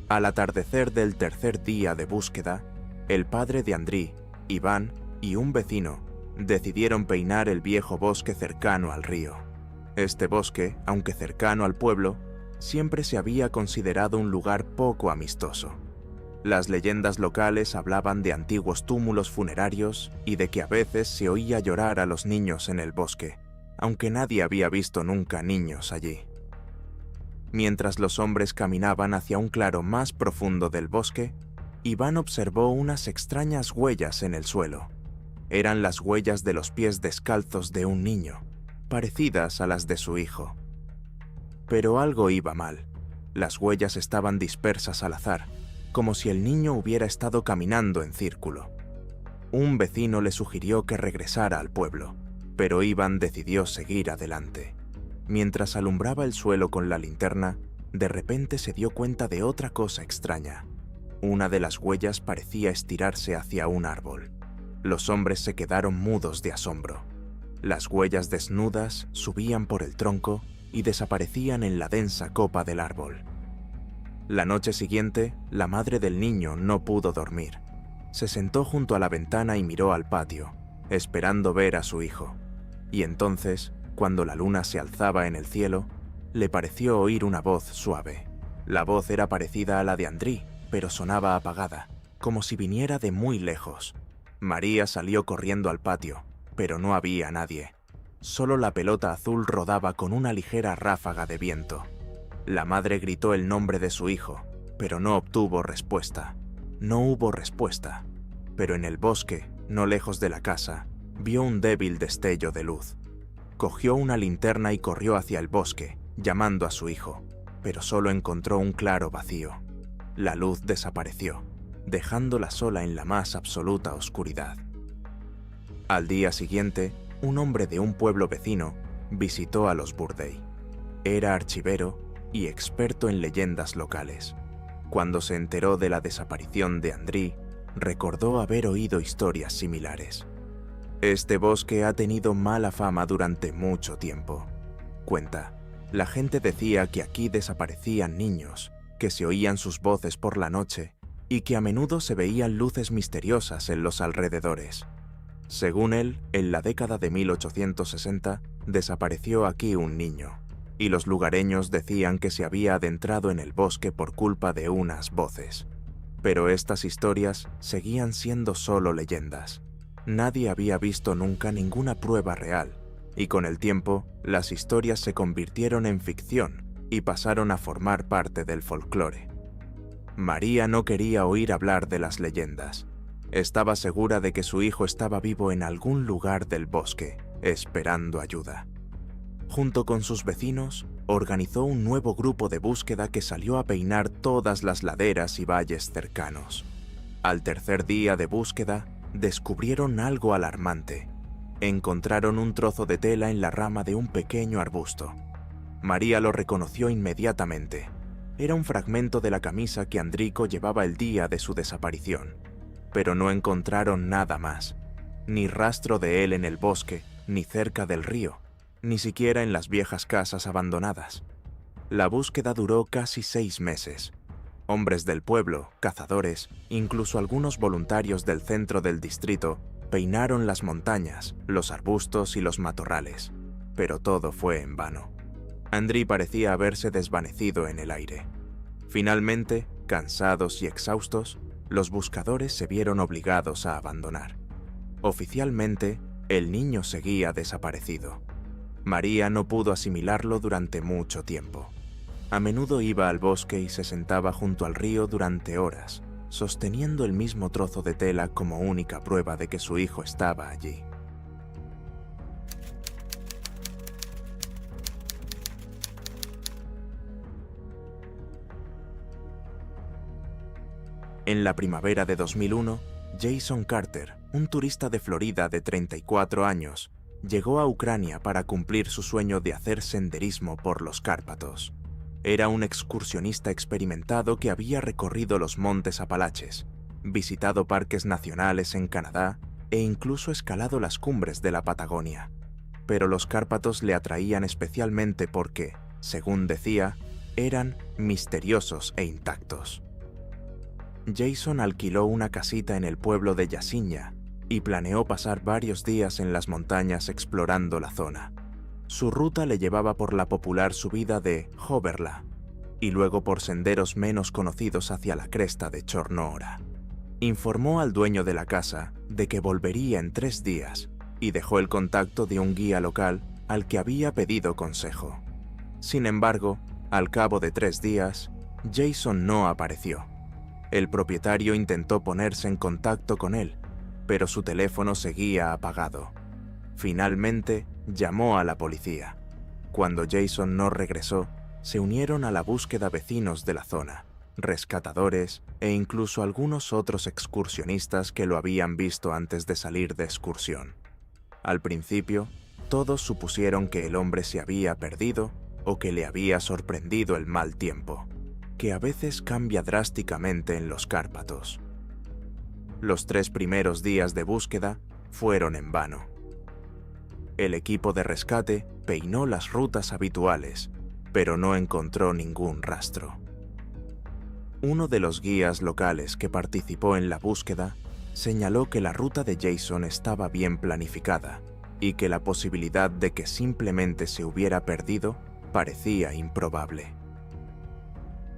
Al atardecer del tercer día de búsqueda, el padre de Andriy, Iván y un vecino decidieron peinar el viejo bosque cercano al río. Este bosque, aunque cercano al pueblo, siempre se había considerado un lugar poco amistoso. Las leyendas locales hablaban de antiguos túmulos funerarios y de que a veces se oía llorar a los niños en el bosque, aunque nadie había visto nunca niños allí. Mientras los hombres caminaban hacia un claro más profundo del bosque, Iván observó unas extrañas huellas en el suelo. Eran las huellas de los pies descalzos de un niño, parecidas a las de su hijo. Pero algo iba mal. Las huellas estaban dispersas al azar, como si el niño hubiera estado caminando en círculo. Un vecino le sugirió que regresara al pueblo, pero Iván decidió seguir adelante. Mientras alumbraba el suelo con la linterna, de repente se dio cuenta de otra cosa extraña. Una de las huellas parecía estirarse hacia un árbol. Los hombres se quedaron mudos de asombro. Las huellas desnudas subían por el tronco y desaparecían en la densa copa del árbol. La noche siguiente, la madre del niño no pudo dormir. Se sentó junto a la ventana y miró al patio, esperando ver a su hijo. Y entonces, cuando la luna se alzaba en el cielo, le pareció oír una voz suave. La voz era parecida a la de Andriy, pero sonaba apagada, como si viniera de muy lejos. María salió corriendo al patio, pero no había nadie. Solo la pelota azul rodaba con una ligera ráfaga de viento. La madre gritó el nombre de su hijo, pero no obtuvo respuesta. No hubo respuesta, pero en el bosque, no lejos de la casa, vio un débil destello de luz. Cogió una linterna y corrió hacia el bosque, llamando a su hijo, pero solo encontró un claro vacío. La luz desapareció, dejándola sola en la más absoluta oscuridad. Al día siguiente, un hombre de un pueblo vecino visitó a los Burdey. Era archivero y experto en leyendas locales. Cuando se enteró de la desaparición de Andriy, recordó haber oído historias similares. Este bosque ha tenido mala fama durante mucho tiempo. Cuenta, la gente decía que aquí desaparecían niños, que se oían sus voces por la noche y que a menudo se veían luces misteriosas en los alrededores. Según él, en la década de 1860 desapareció aquí un niño, y los lugareños decían que se había adentrado en el bosque por culpa de unas voces. Pero estas historias seguían siendo solo leyendas. Nadie había visto nunca ninguna prueba real, y con el tiempo, las historias se convirtieron en ficción y pasaron a formar parte del folclore. María no quería oír hablar de las leyendas. Estaba segura de que su hijo estaba vivo en algún lugar del bosque, esperando ayuda. Junto con sus vecinos, organizó un nuevo grupo de búsqueda que salió a peinar todas las laderas y valles cercanos. Al tercer día de búsqueda, descubrieron algo alarmante. Encontraron un trozo de tela en la rama de un pequeño arbusto. María lo reconoció inmediatamente. Era un fragmento de la camisa que Andrico llevaba el día de su desaparición. Pero no encontraron nada más. Ni rastro de él en el bosque, ni cerca del río, ni siquiera en las viejas casas abandonadas. La búsqueda duró casi 6 meses. Hombres del pueblo, cazadores, incluso algunos voluntarios del centro del distrito, peinaron las montañas, los arbustos y los matorrales, pero todo fue en vano. Andri parecía haberse desvanecido en el aire. Finalmente, cansados y exhaustos, los buscadores se vieron obligados a abandonar. Oficialmente, el niño seguía desaparecido. María no pudo asimilarlo durante mucho tiempo. A menudo iba al bosque y se sentaba junto al río durante horas, sosteniendo el mismo trozo de tela como única prueba de que su hijo estaba allí. En la primavera de 2001, Jason Carter, un turista de Florida de 34 años, llegó a Ucrania para cumplir su sueño de hacer senderismo por los Cárpatos. Era un excursionista experimentado que había recorrido los montes Apalaches, visitado parques nacionales en Canadá e incluso escalado las cumbres de la Patagonia. Pero los Cárpatos le atraían especialmente porque, según decía, eran misteriosos e intactos. Jason alquiló una casita en el pueblo de Yasinya y planeó pasar varios días en las montañas explorando la zona. Su ruta le llevaba por la popular subida de Hoverla y luego por senderos menos conocidos hacia la cresta de Chornohora. Informó al dueño de la casa de que volvería en 3 días y dejó el contacto de un guía local al que había pedido consejo. Sin embargo, al cabo de 3 días, Jason no apareció. El propietario intentó ponerse en contacto con él, pero su teléfono seguía apagado. Finalmente, llamó a la policía. Cuando Jason no regresó, se unieron a la búsqueda vecinos de la zona, rescatadores e incluso algunos otros excursionistas que lo habían visto antes de salir de excursión. Al principio, todos supusieron que el hombre se había perdido o que le había sorprendido el mal tiempo, que a veces cambia drásticamente en los Cárpatos. Los 3 primeros días de búsqueda fueron en vano. El equipo de rescate peinó las rutas habituales, pero no encontró ningún rastro. Uno de los guías locales que participó en la búsqueda señaló que la ruta de Jason estaba bien planificada y que la posibilidad de que simplemente se hubiera perdido parecía improbable.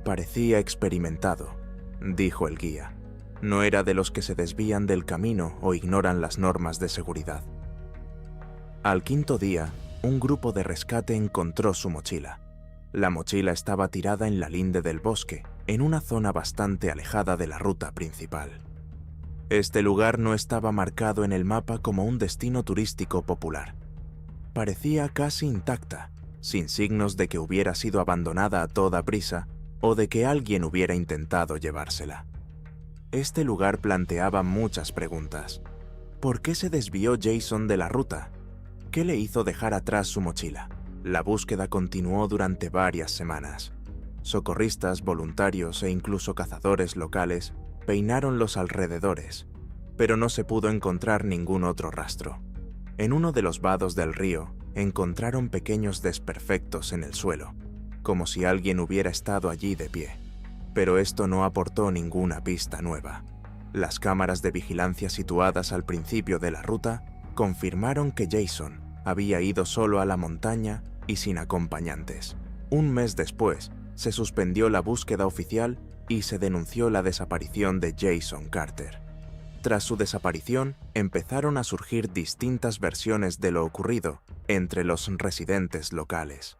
Parecía experimentado, dijo el guía. No era de los que se desvían del camino o ignoran las normas de seguridad. Al 5.º día, un grupo de rescate encontró su mochila. La mochila estaba tirada en la linde del bosque, en una zona bastante alejada de la ruta principal. Este lugar no estaba marcado en el mapa como un destino turístico popular. Parecía casi intacta, sin signos de que hubiera sido abandonada a toda prisa o de que alguien hubiera intentado llevársela. Este lugar planteaba muchas preguntas. ¿Por qué se desvió Jason de la ruta? ¿Qué le hizo dejar atrás su mochila? La búsqueda continuó durante varias semanas. Socorristas, voluntarios e incluso cazadores locales peinaron los alrededores, pero no se pudo encontrar ningún otro rastro. En uno de los vados del río encontraron pequeños desperfectos en el suelo, como si alguien hubiera estado allí de pie. Pero esto no aportó ninguna pista nueva. Las cámaras de vigilancia situadas al principio de la ruta confirmaron que Jason había ido solo a la montaña y sin acompañantes. Un mes después, se suspendió la búsqueda oficial y se denunció la desaparición de Jason Carter. Tras su desaparición, empezaron a surgir distintas versiones de lo ocurrido entre los residentes locales.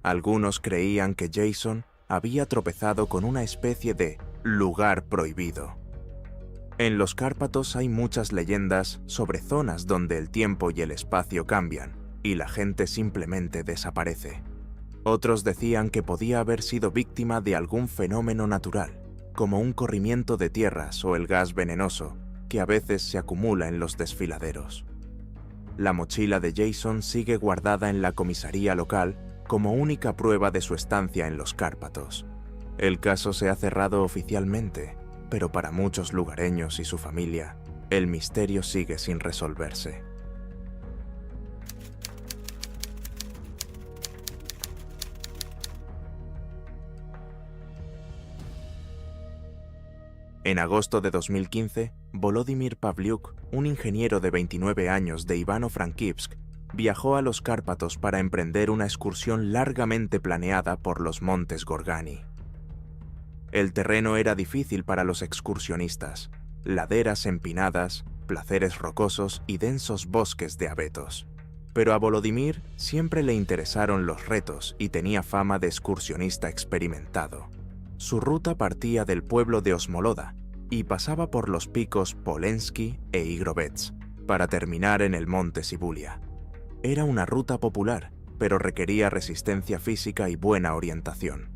Algunos creían que Jason había tropezado con una especie de lugar prohibido. En los Cárpatos hay muchas leyendas sobre zonas donde el tiempo y el espacio cambian y la gente simplemente desaparece. Otros decían que podía haber sido víctima de algún fenómeno natural, como un corrimiento de tierras o el gas venenoso, que a veces se acumula en los desfiladeros. La mochila de Jason sigue guardada en la comisaría local como única prueba de su estancia en los Cárpatos. El caso se ha cerrado oficialmente, pero para muchos lugareños y su familia, el misterio sigue sin resolverse. En agosto de 2015, Volodymyr Pavlyuk, un ingeniero de 29 años de Ivano-Frankivsk, viajó a los Cárpatos para emprender una excursión largamente planeada por los montes Gorgani. El terreno era difícil para los excursionistas: laderas empinadas, placeres rocosos y densos bosques de abetos. Pero a Volodymyr siempre le interesaron los retos y tenía fama de excursionista experimentado. Su ruta partía del pueblo de Osmoloda y pasaba por los picos Polensky e Igrovets, para terminar en el monte Sibulia. Era una ruta popular, pero requería resistencia física y buena orientación.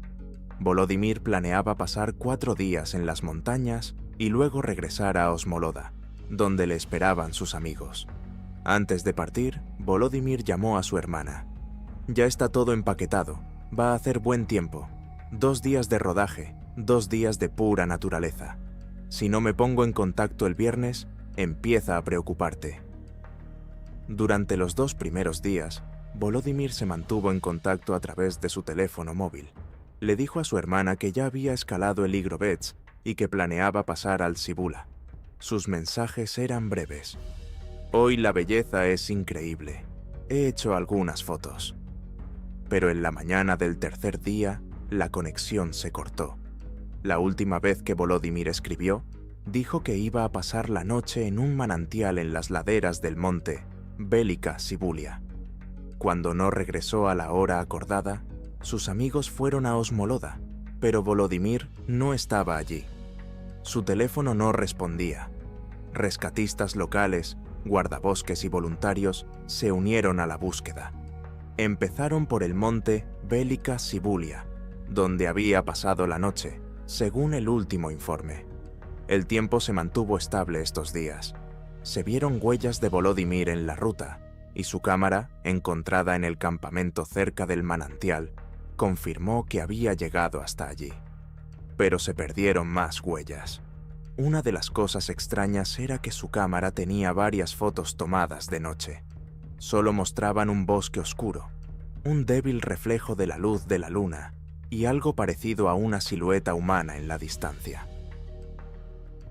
Volodymyr planeaba pasar 4 días en las montañas y luego regresar a Osmoloda, donde le esperaban sus amigos. Antes de partir, Volodymyr llamó a su hermana. «Ya está todo empaquetado, va a hacer buen tiempo. 2 días de rodaje, 2 días de pura naturaleza. Si no me pongo en contacto el viernes, empieza a preocuparte». Durante los 2 primeros días, Volodymyr se mantuvo en contacto a través de su teléfono móvil. Le dijo a su hermana que ya había escalado el Igrovets y que planeaba pasar al Sibula. Sus mensajes eran breves. «Hoy la belleza es increíble. He hecho algunas fotos». Pero en la mañana del tercer día, la conexión se cortó. La última vez que Volodymyr escribió, dijo que iba a pasar la noche en un manantial en las laderas del monte Velika Sibulia. Cuando no regresó a la hora acordada, sus amigos fueron a Osmoloda, pero Volodymyr no estaba allí. Su teléfono no respondía. Rescatistas locales, guardabosques y voluntarios se unieron a la búsqueda. Empezaron por el monte Velika Sibulia, donde había pasado la noche, según el último informe. El tiempo se mantuvo estable estos días. Se vieron huellas de Volodymyr en la ruta, y su cámara, encontrada en el campamento cerca del manantial, confirmó que había llegado hasta allí. Pero se perdieron más huellas. Una de las cosas extrañas era que su cámara tenía varias fotos tomadas de noche. Solo mostraban un bosque oscuro, un débil reflejo de la luz de la luna y algo parecido a una silueta humana en la distancia.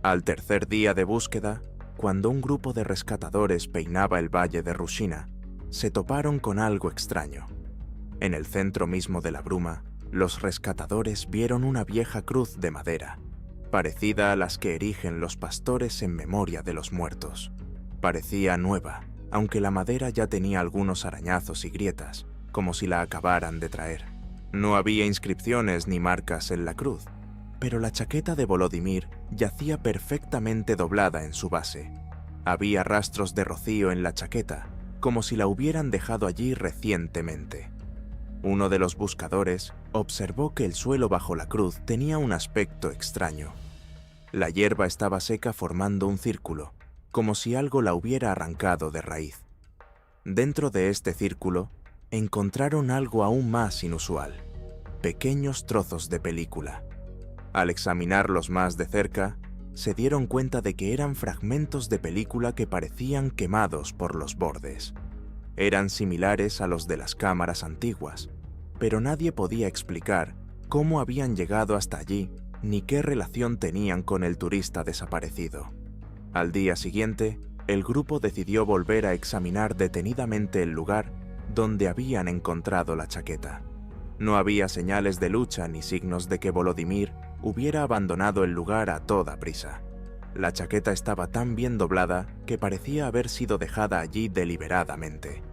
Al tercer día de búsqueda, cuando un grupo de rescatadores peinaba el valle de Rushina, se toparon con algo extraño. En el centro mismo de la bruma, los rescatadores vieron una vieja cruz de madera, parecida a las que erigen los pastores en memoria de los muertos. Parecía nueva, aunque la madera ya tenía algunos arañazos y grietas, como si la acabaran de traer. No había inscripciones ni marcas en la cruz, pero la chaqueta de Volodymyr yacía perfectamente doblada en su base. Había rastros de rocío en la chaqueta, como si la hubieran dejado allí recientemente. Uno de los buscadores observó que el suelo bajo la cruz tenía un aspecto extraño. La hierba estaba seca formando un círculo, como si algo la hubiera arrancado de raíz. Dentro de este círculo, encontraron algo aún más inusual: pequeños trozos de película. Al examinarlos más de cerca, se dieron cuenta de que eran fragmentos de película que parecían quemados por los bordes. Eran similares a los de las cámaras antiguas, pero nadie podía explicar cómo habían llegado hasta allí ni qué relación tenían con el turista desaparecido. Al día siguiente, el grupo decidió volver a examinar detenidamente el lugar donde habían encontrado la chaqueta. No había señales de lucha ni signos de que Volodymyr hubiera abandonado el lugar a toda prisa. La chaqueta estaba tan bien doblada que parecía haber sido dejada allí deliberadamente.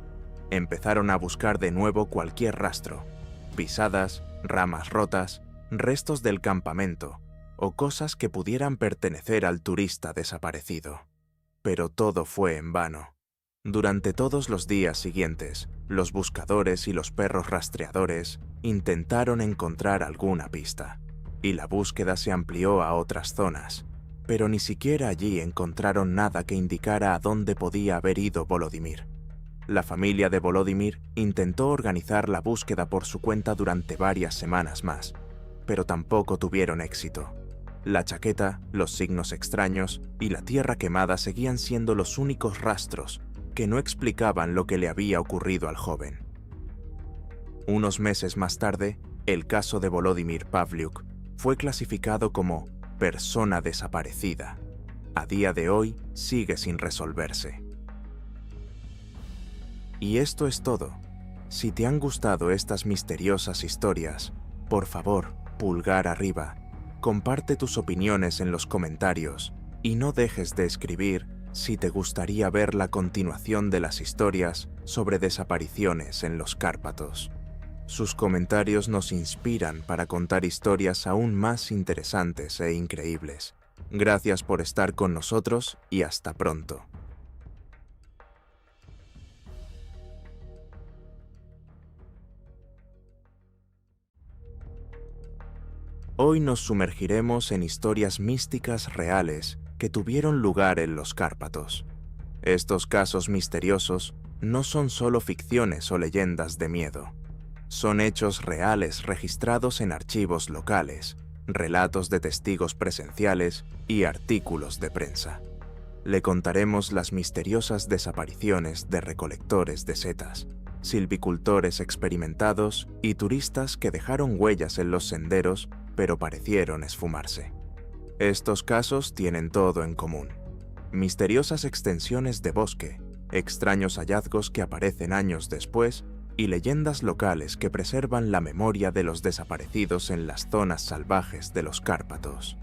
Empezaron a buscar de nuevo cualquier rastro: pisadas, ramas rotas, restos del campamento o cosas que pudieran pertenecer al turista desaparecido. Pero todo fue en vano. Durante todos los días siguientes, los buscadores y los perros rastreadores intentaron encontrar alguna pista, y la búsqueda se amplió a otras zonas, pero ni siquiera allí encontraron nada que indicara a dónde podía haber ido Volodymyr. La familia de Volodymyr intentó organizar la búsqueda por su cuenta durante varias semanas más, pero tampoco tuvieron éxito. La chaqueta, los signos extraños y la tierra quemada seguían siendo los únicos rastros que no explicaban lo que le había ocurrido al joven. Unos meses más tarde, el caso de Volodymyr Pavlyuk fue clasificado como persona desaparecida. A día de hoy sigue sin resolverse. Y esto es todo. Si te han gustado estas misteriosas historias, por favor, pulgar arriba, comparte tus opiniones en los comentarios y no dejes de escribir si te gustaría ver la continuación de las historias sobre desapariciones en los Cárpatos. Sus comentarios nos inspiran para contar historias aún más interesantes e increíbles. Gracias por estar con nosotros y hasta pronto. Hoy nos sumergiremos en historias místicas reales que tuvieron lugar en los Cárpatos. Estos casos misteriosos no son solo ficciones o leyendas de miedo. Son hechos reales registrados en archivos locales, relatos de testigos presenciales y artículos de prensa. Le contaremos las misteriosas desapariciones de recolectores de setas, silvicultores experimentados y turistas que dejaron huellas en los senderos pero parecieron esfumarse. Estos casos tienen todo en común: misteriosas extensiones de bosque, extraños hallazgos que aparecen años después y leyendas locales que preservan la memoria de los desaparecidos en las zonas salvajes de los Cárpatos.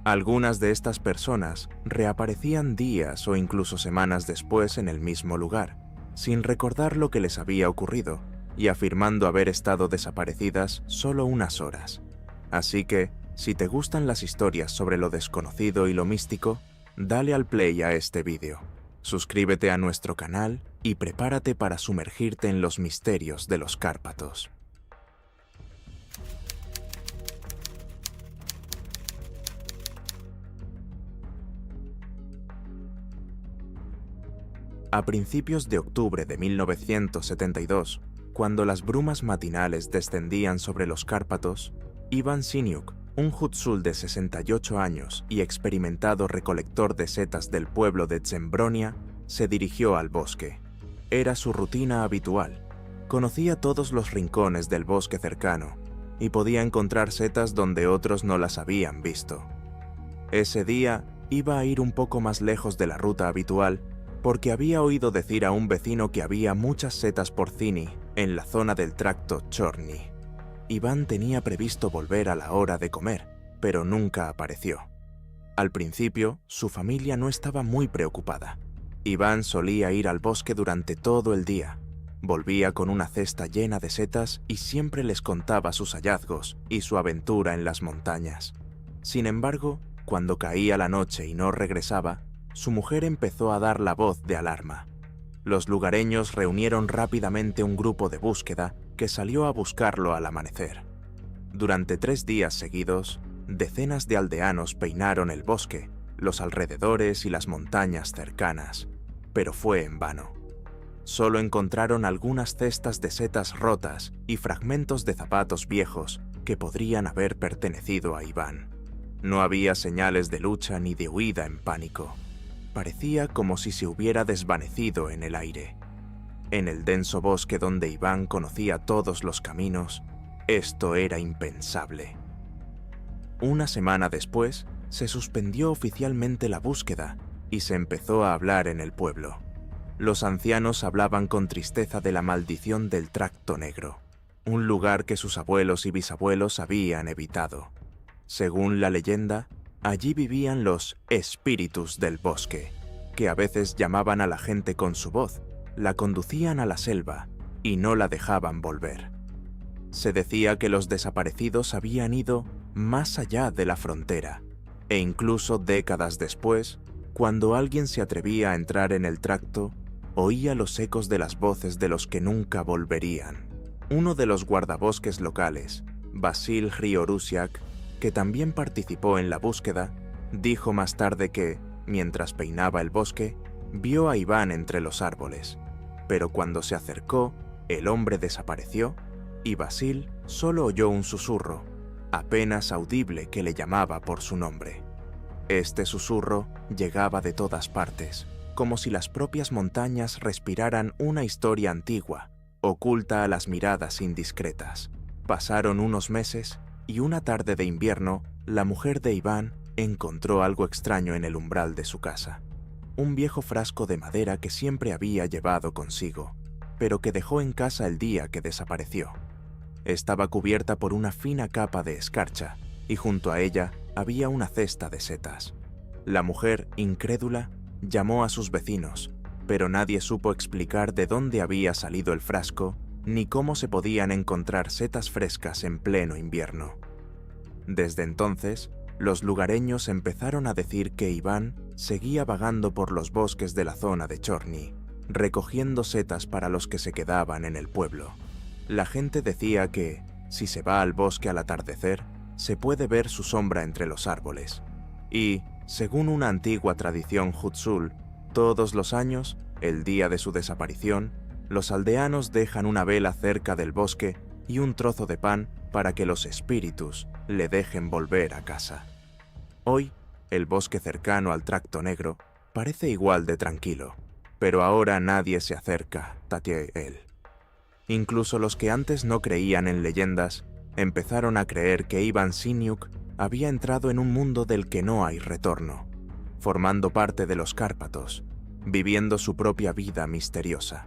Algunas de estas personas reaparecían días o incluso semanas después en el mismo lugar, sin recordar lo que les había ocurrido y afirmando haber estado desaparecidas solo unas horas. Así que, si te gustan las historias sobre lo desconocido y lo místico, dale al play a este vídeo. Suscríbete a nuestro canal y prepárate para sumergirte en los misterios de los Cárpatos. A principios de octubre de 1972, cuando las brumas matinales descendían sobre los Cárpatos, Ivan Siniuk, un Hutsul de 68 años y experimentado recolector de setas del pueblo de Zembronia, se dirigió al bosque. Era su rutina habitual. Conocía todos los rincones del bosque cercano y podía encontrar setas donde otros no las habían visto. Ese día iba a ir un poco más lejos de la ruta habitual porque había oído decir a un vecino que había muchas setas porcini en la zona del tracto Chorny. Iván tenía previsto volver a la hora de comer, pero nunca apareció. Al principio, su familia no estaba muy preocupada. Iván solía ir al bosque durante todo el día. Volvía con una cesta llena de setas y siempre les contaba sus hallazgos y su aventura en las montañas. Sin embargo, cuando caía la noche y no regresaba, su mujer empezó a dar la voz de alarma. Los lugareños reunieron rápidamente un grupo de búsqueda que salió a buscarlo al amanecer. Durante 3 días seguidos, decenas de aldeanos peinaron el bosque, los alrededores y las montañas cercanas, pero fue en vano. Solo encontraron algunas cestas de setas rotas y fragmentos de zapatos viejos que podrían haber pertenecido a Iván. No había señales de lucha ni de huida en pánico. Parecía como si se hubiera desvanecido en el aire. En el denso bosque donde Iván conocía todos los caminos, esto era impensable. Una semana después, se suspendió oficialmente la búsqueda y se empezó a hablar en el pueblo. Los ancianos hablaban con tristeza de la maldición del Tracto Negro, un lugar que sus abuelos y bisabuelos habían evitado. Según la leyenda, allí vivían los espíritus del bosque, que a veces llamaban a la gente con su voz, la conducían a la selva y no la dejaban volver. Se decía que los desaparecidos habían ido más allá de la frontera, e incluso décadas después, cuando alguien se atrevía a entrar en el tracto, oía los ecos de las voces de los que nunca volverían. Uno de los guardabosques locales, Vasil Hriorusiak, que también participó en la búsqueda, dijo más tarde que, mientras peinaba el bosque, vio a Iván entre los árboles, pero cuando se acercó, el hombre desapareció y Vasil solo oyó un susurro, apenas audible, que le llamaba por su nombre. Este susurro llegaba de todas partes, como si las propias montañas respiraran una historia antigua, oculta a las miradas indiscretas. Pasaron unos meses y una tarde de invierno, la mujer de Iván encontró algo extraño en el umbral de su casa. Un viejo frasco de madera que siempre había llevado consigo, pero que dejó en casa el día que desapareció. Estaba cubierta por una fina capa de escarcha y junto a ella había una cesta de setas. La mujer, incrédula, llamó a sus vecinos, pero nadie supo explicar de dónde había salido el frasco ni cómo se podían encontrar setas frescas en pleno invierno. Desde entonces, los lugareños empezaron a decir que Iván seguía vagando por los bosques de la zona de Chorny, recogiendo setas para los que se quedaban en el pueblo. La gente decía que, si se va al bosque al atardecer, se puede ver su sombra entre los árboles. Y, según una antigua tradición Hutzul, todos los años, el día de su desaparición, los aldeanos dejan una vela cerca del bosque y un trozo de pan para que los espíritus le dejen volver a casa. Hoy, el bosque cercano al Tracto Negro parece igual de tranquilo, pero ahora nadie se acerca hacia él. Incluso los que antes no creían en leyendas empezaron a creer que Iván Siniuk había entrado en un mundo del que no hay retorno, formando parte de los Cárpatos, viviendo su propia vida misteriosa.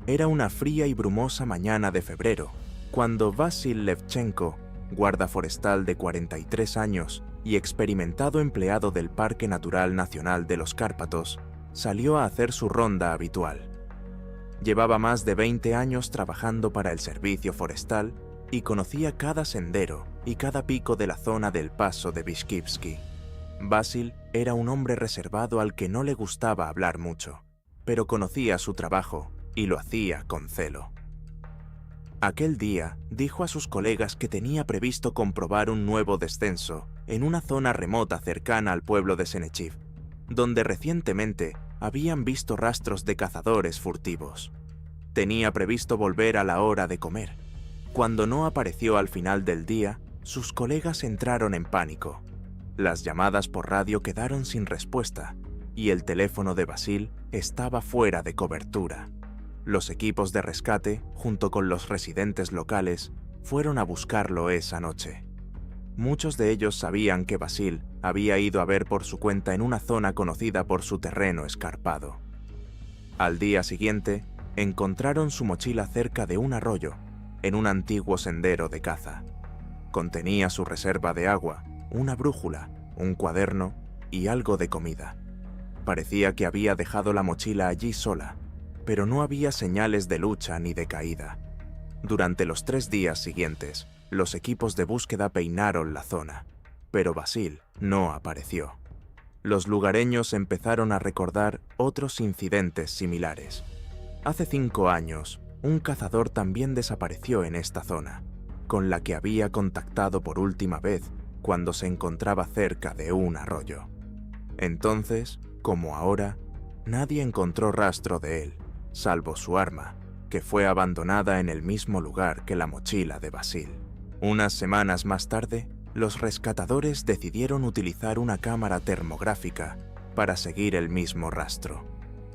Era una fría y brumosa mañana de febrero, cuando Vasil Levchenko, guarda forestal de 43 años y experimentado empleado del Parque Natural Nacional de los Cárpatos, salió a hacer su ronda habitual. Llevaba más de 20 años trabajando para el servicio forestal y conocía cada sendero y cada pico de la zona del paso de Vishkivsky. Vasil era un hombre reservado al que no le gustaba hablar mucho, pero conocía su trabajo y lo hacía con celo. Aquel día dijo a sus colegas que tenía previsto comprobar un nuevo descenso en una zona remota cercana al pueblo de Senechiv, donde recientemente habían visto rastros de cazadores furtivos. Tenía previsto volver a la hora de comer. Cuando no apareció al final del día, sus colegas entraron en pánico. Las llamadas por radio quedaron sin respuesta y el teléfono de Vasil estaba fuera de cobertura. Los equipos de rescate, junto con los residentes locales, fueron a buscarlo esa noche. Muchos de ellos sabían que Vasil había ido a ver por su cuenta en una zona conocida por su terreno escarpado. Al día siguiente, encontraron su mochila cerca de un arroyo, en un antiguo sendero de caza. Contenía su reserva de agua, una brújula, un cuaderno y algo de comida. Parecía que había dejado la mochila allí sola, pero no había señales de lucha ni de caída. Durante los 3 días siguientes, los equipos de búsqueda peinaron la zona, pero Vasil no apareció. Los lugareños empezaron a recordar otros incidentes similares. Hace 5 años, un cazador también desapareció en esta zona, con la que había contactado por última vez cuando se encontraba cerca de un arroyo. Entonces, como ahora, nadie encontró rastro de él, salvo su arma, que fue abandonada en el mismo lugar que la mochila de Basil. Unas semanas más tarde, los rescatadores decidieron utilizar una cámara termográfica para seguir el mismo rastro.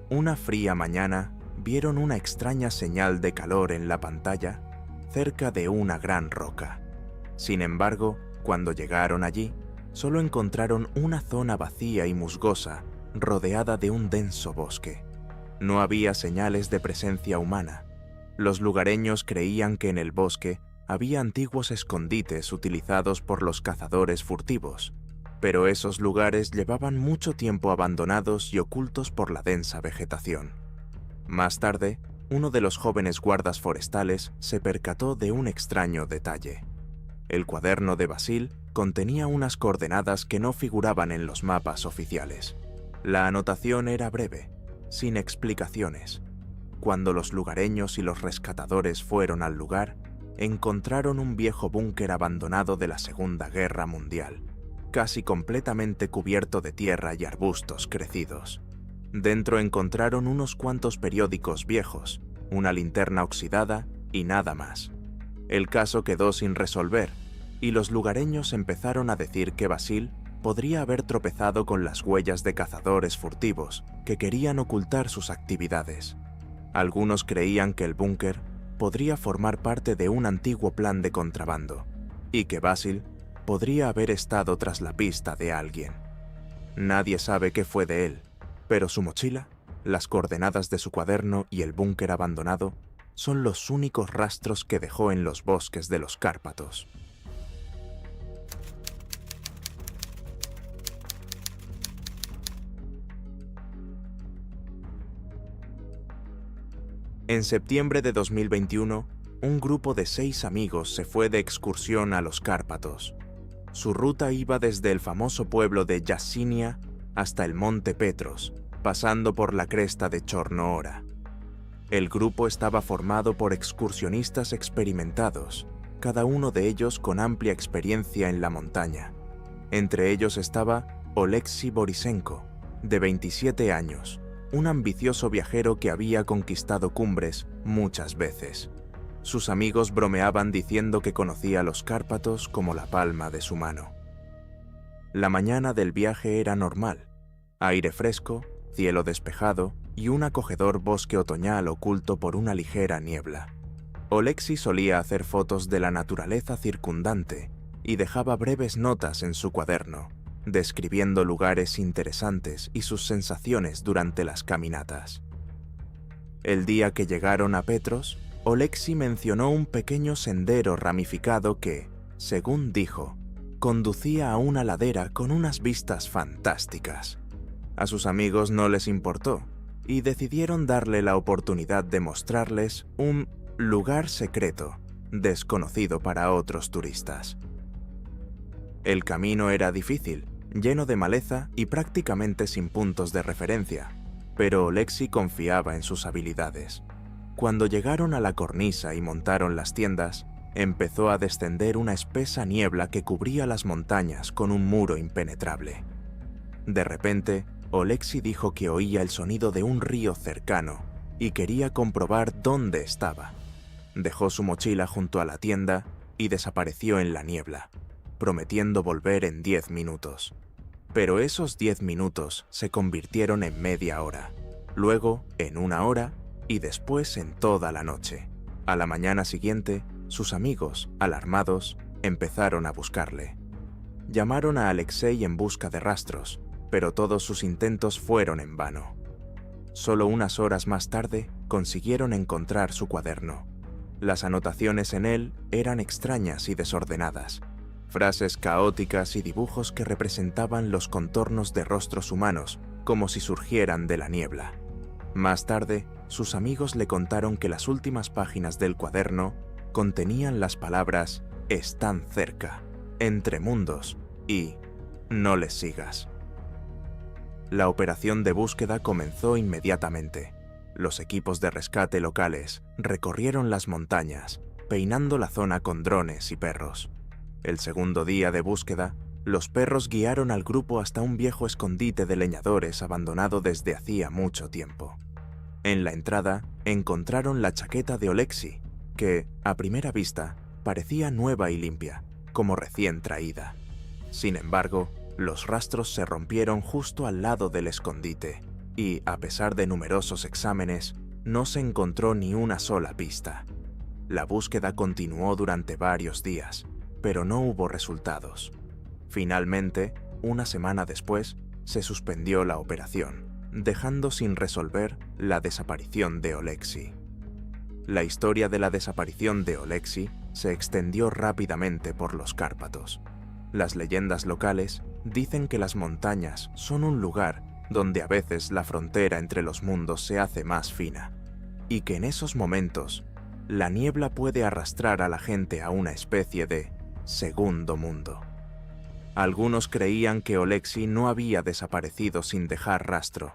Una fría mañana, vieron una extraña señal de calor en la pantalla cerca de una gran roca. Sin embargo, cuando llegaron allí, solo encontraron una zona vacía y musgosa, rodeada de un denso bosque. No había señales de presencia humana. Los lugareños creían que en el bosque había antiguos escondites utilizados por los cazadores furtivos, pero esos lugares llevaban mucho tiempo abandonados y ocultos por la densa vegetación. Más tarde, uno de los jóvenes guardas forestales se percató de un extraño detalle. El cuaderno de Basil contenía unas coordenadas que no figuraban en los mapas oficiales. La anotación era breve, sin explicaciones. Cuando los lugareños y los rescatadores fueron al lugar, encontraron un viejo búnker abandonado de la Segunda Guerra Mundial, casi completamente cubierto de tierra y arbustos crecidos. Dentro encontraron unos cuantos periódicos viejos, una linterna oxidada y nada más. El caso quedó sin resolver, y los lugareños empezaron a decir que Basil podría haber tropezado con las huellas de cazadores furtivos que querían ocultar sus actividades. Algunos creían que el búnker podría formar parte de un antiguo plan de contrabando, y que Basil podría haber estado tras la pista de alguien. Nadie sabe qué fue de él, pero su mochila, las coordenadas de su cuaderno y el búnker abandonado son los únicos rastros que dejó en los bosques de los Cárpatos. En septiembre de 2021, un grupo de 6 amigos se fue de excursión a los Cárpatos. Su ruta iba desde el famoso pueblo de Jaszynia hasta el monte Petros, pasando por la cresta de Chornohora. El grupo estaba formado por excursionistas experimentados, cada uno de ellos con amplia experiencia en la montaña. Entre ellos estaba Oleksii Borisenko, de 27 años, un ambicioso viajero que había conquistado cumbres muchas veces. Sus amigos bromeaban diciendo que conocía los Cárpatos como la palma de su mano. La mañana del viaje era normal: aire fresco, cielo despejado y un acogedor bosque otoñal oculto por una ligera niebla. Oleksii solía hacer fotos de la naturaleza circundante y dejaba breves notas en su cuaderno, describiendo lugares interesantes y sus sensaciones durante las caminatas. El día que llegaron a Petros, Oleksii mencionó un pequeño sendero ramificado que, según dijo, conducía a una ladera con unas vistas fantásticas. A sus amigos no les importó y decidieron darle la oportunidad de mostrarles un lugar secreto, desconocido para otros turistas. El camino era difícil, lleno de maleza y prácticamente sin puntos de referencia, pero Oleksii confiaba en sus habilidades. Cuando llegaron a la cornisa y montaron las tiendas, empezó a descender una espesa niebla que cubría las montañas con un muro impenetrable. De repente, Oleksii dijo que oía el sonido de un río cercano y quería comprobar dónde estaba. Dejó su mochila junto a la tienda y desapareció en la niebla, prometiendo volver en 10 minutos. Pero esos 10 minutos se convirtieron en media hora, luego en 1 hora y después en toda la noche. A la mañana siguiente, sus amigos, alarmados, empezaron a buscarle. Llamaron a Alexei en busca de rastros, pero todos sus intentos fueron en vano. Solo unas horas más tarde consiguieron encontrar su cuaderno. Las anotaciones en él eran extrañas y desordenadas, frases caóticas y dibujos que representaban los contornos de rostros humanos como si surgieran de la niebla. Más tarde, sus amigos le contaron que las últimas páginas del cuaderno contenían las palabras «están cerca», «entre mundos» y «no les sigas». La operación de búsqueda comenzó inmediatamente. Los equipos de rescate locales recorrieron las montañas, peinando la zona con drones y perros. El segundo día de búsqueda Los perros guiaron al grupo hasta un viejo escondite de leñadores abandonado desde hacía mucho tiempo. En la entrada encontraron la chaqueta de Oleksy, que, a primera vista, parecía nueva y limpia, como recién traída. Sin embargo, los rastros se rompieron justo al lado del escondite, y, a pesar de numerosos exámenes, no se encontró ni una sola pista. La búsqueda continuó durante varios días, pero no hubo resultados. Finalmente, una semana después, se suspendió la operación, dejando sin resolver la desaparición de Oleksy. La historia de la desaparición de Oleksy se extendió rápidamente por los Cárpatos. Las leyendas locales dicen que las montañas son un lugar donde a veces la frontera entre los mundos se hace más fina, y que en esos momentos la niebla puede arrastrar a la gente a una especie de segundo mundo. Algunos creían que Oleksy no había desaparecido sin dejar rastro,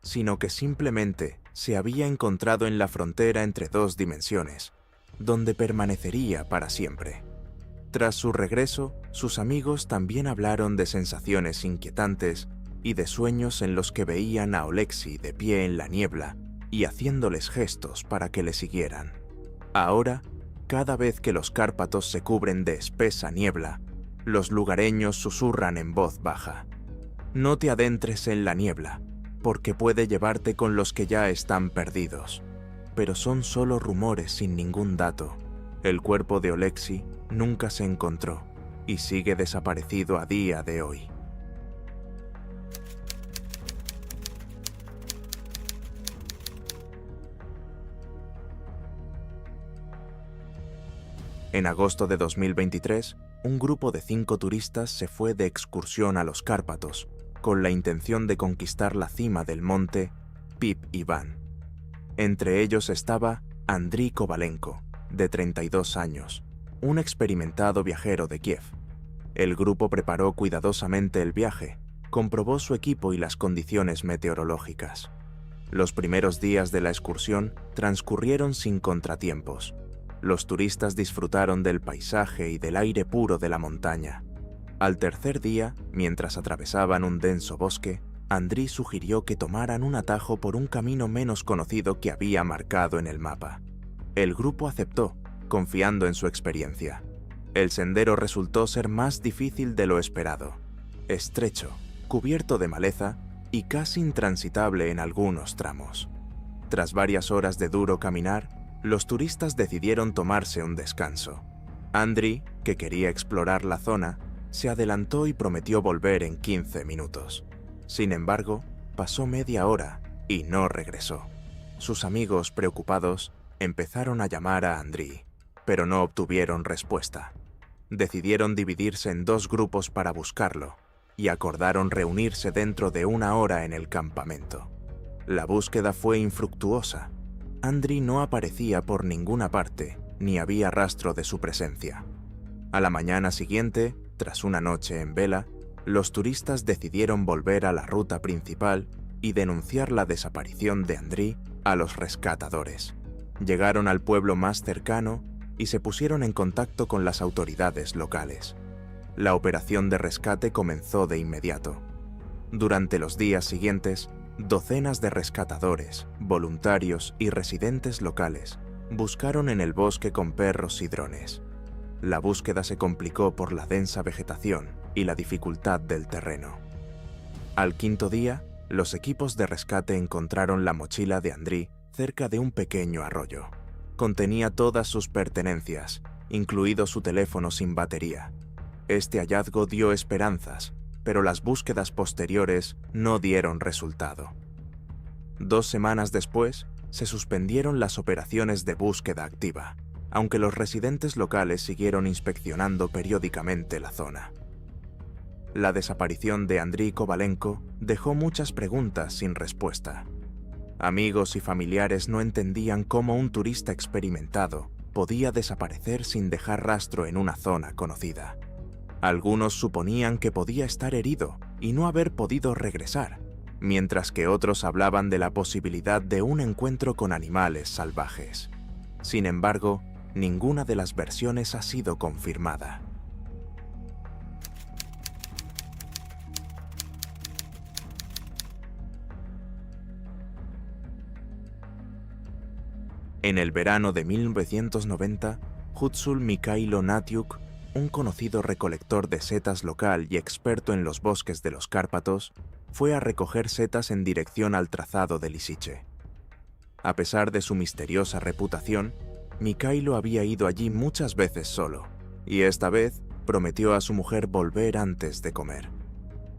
sino que simplemente se había encontrado en la frontera entre dos dimensiones, donde permanecería para siempre. Tras su regreso, sus amigos también hablaron de sensaciones inquietantes y de sueños en los que veían a Oleksy de pie en la niebla y haciéndoles gestos para que le siguieran. Ahora, cada vez que los Cárpatos se cubren de espesa niebla, los lugareños susurran en voz baja: «No te adentres en la niebla, porque puede llevarte con los que ya están perdidos». Pero son solo rumores sin ningún dato. El cuerpo de Oleksy nunca se encontró y sigue desaparecido a día de hoy. En agosto de 2023, un grupo de 5 turistas se fue de excursión a los Cárpatos, con la intención de conquistar la cima del monte Pip Ivan. Entre ellos estaba Andriy Kovalenko, de 32 años, un experimentado viajero de Kiev. El grupo preparó cuidadosamente el viaje, comprobó su equipo y las condiciones meteorológicas. Los primeros días de la excursión transcurrieron sin contratiempos. Los turistas disfrutaron del paisaje y del aire puro de la montaña. Al tercer día, mientras atravesaban un denso bosque, Andriy sugirió que tomaran un atajo por un camino menos conocido que había marcado en el mapa. El grupo aceptó, confiando en su experiencia. El sendero resultó ser más difícil de lo esperado. Estrecho, cubierto de maleza y casi intransitable en algunos tramos. Tras varias horas de duro caminar, los turistas decidieron tomarse un descanso. Andriy, que quería explorar la zona, se adelantó y prometió volver en 15 minutos. Sin embargo, pasó media hora y no regresó. Sus amigos, preocupados, empezaron a llamar a Andriy, pero no obtuvieron respuesta. Decidieron dividirse en 2 grupos para buscarlo y acordaron reunirse dentro de 1 hora en el campamento. La búsqueda fue infructuosa. Andriy no aparecía por ninguna parte, ni había rastro de su presencia. A la mañana siguiente, tras una noche en vela, los turistas decidieron volver a la ruta principal y denunciar la desaparición de Andriy a los rescatadores. Llegaron al pueblo más cercano y se pusieron en contacto con las autoridades locales. La operación de rescate comenzó de inmediato. Durante los días siguientes, docenas de rescatadores, voluntarios y residentes locales buscaron en el bosque con perros y drones. La búsqueda se complicó por la densa vegetación y la dificultad del terreno. Al 5.º día, los equipos de rescate encontraron la mochila de Andriy cerca de un pequeño arroyo. Contenía todas sus pertenencias, incluido su teléfono sin batería. Este hallazgo dio esperanzas, pero las búsquedas posteriores no dieron resultado. 2 semanas después, se suspendieron las operaciones de búsqueda activa, aunque los residentes locales siguieron inspeccionando periódicamente la zona. La desaparición de Andriy Kovalenko dejó muchas preguntas sin respuesta. Amigos y familiares no entendían cómo un turista experimentado podía desaparecer sin dejar rastro en una zona conocida. Algunos suponían que podía estar herido y no haber podido regresar, mientras que otros hablaban de la posibilidad de un encuentro con animales salvajes. Sin embargo, ninguna de las versiones ha sido confirmada. En el verano de 1990, Hutsul Mikhailo Natiuk, un conocido recolector de setas local y experto en los bosques de los Cárpatos, fue a recoger setas en dirección al trazado de Lisiche. A pesar de su misteriosa reputación, Mikhailo había ido allí muchas veces solo, y esta vez prometió a su mujer volver antes de comer.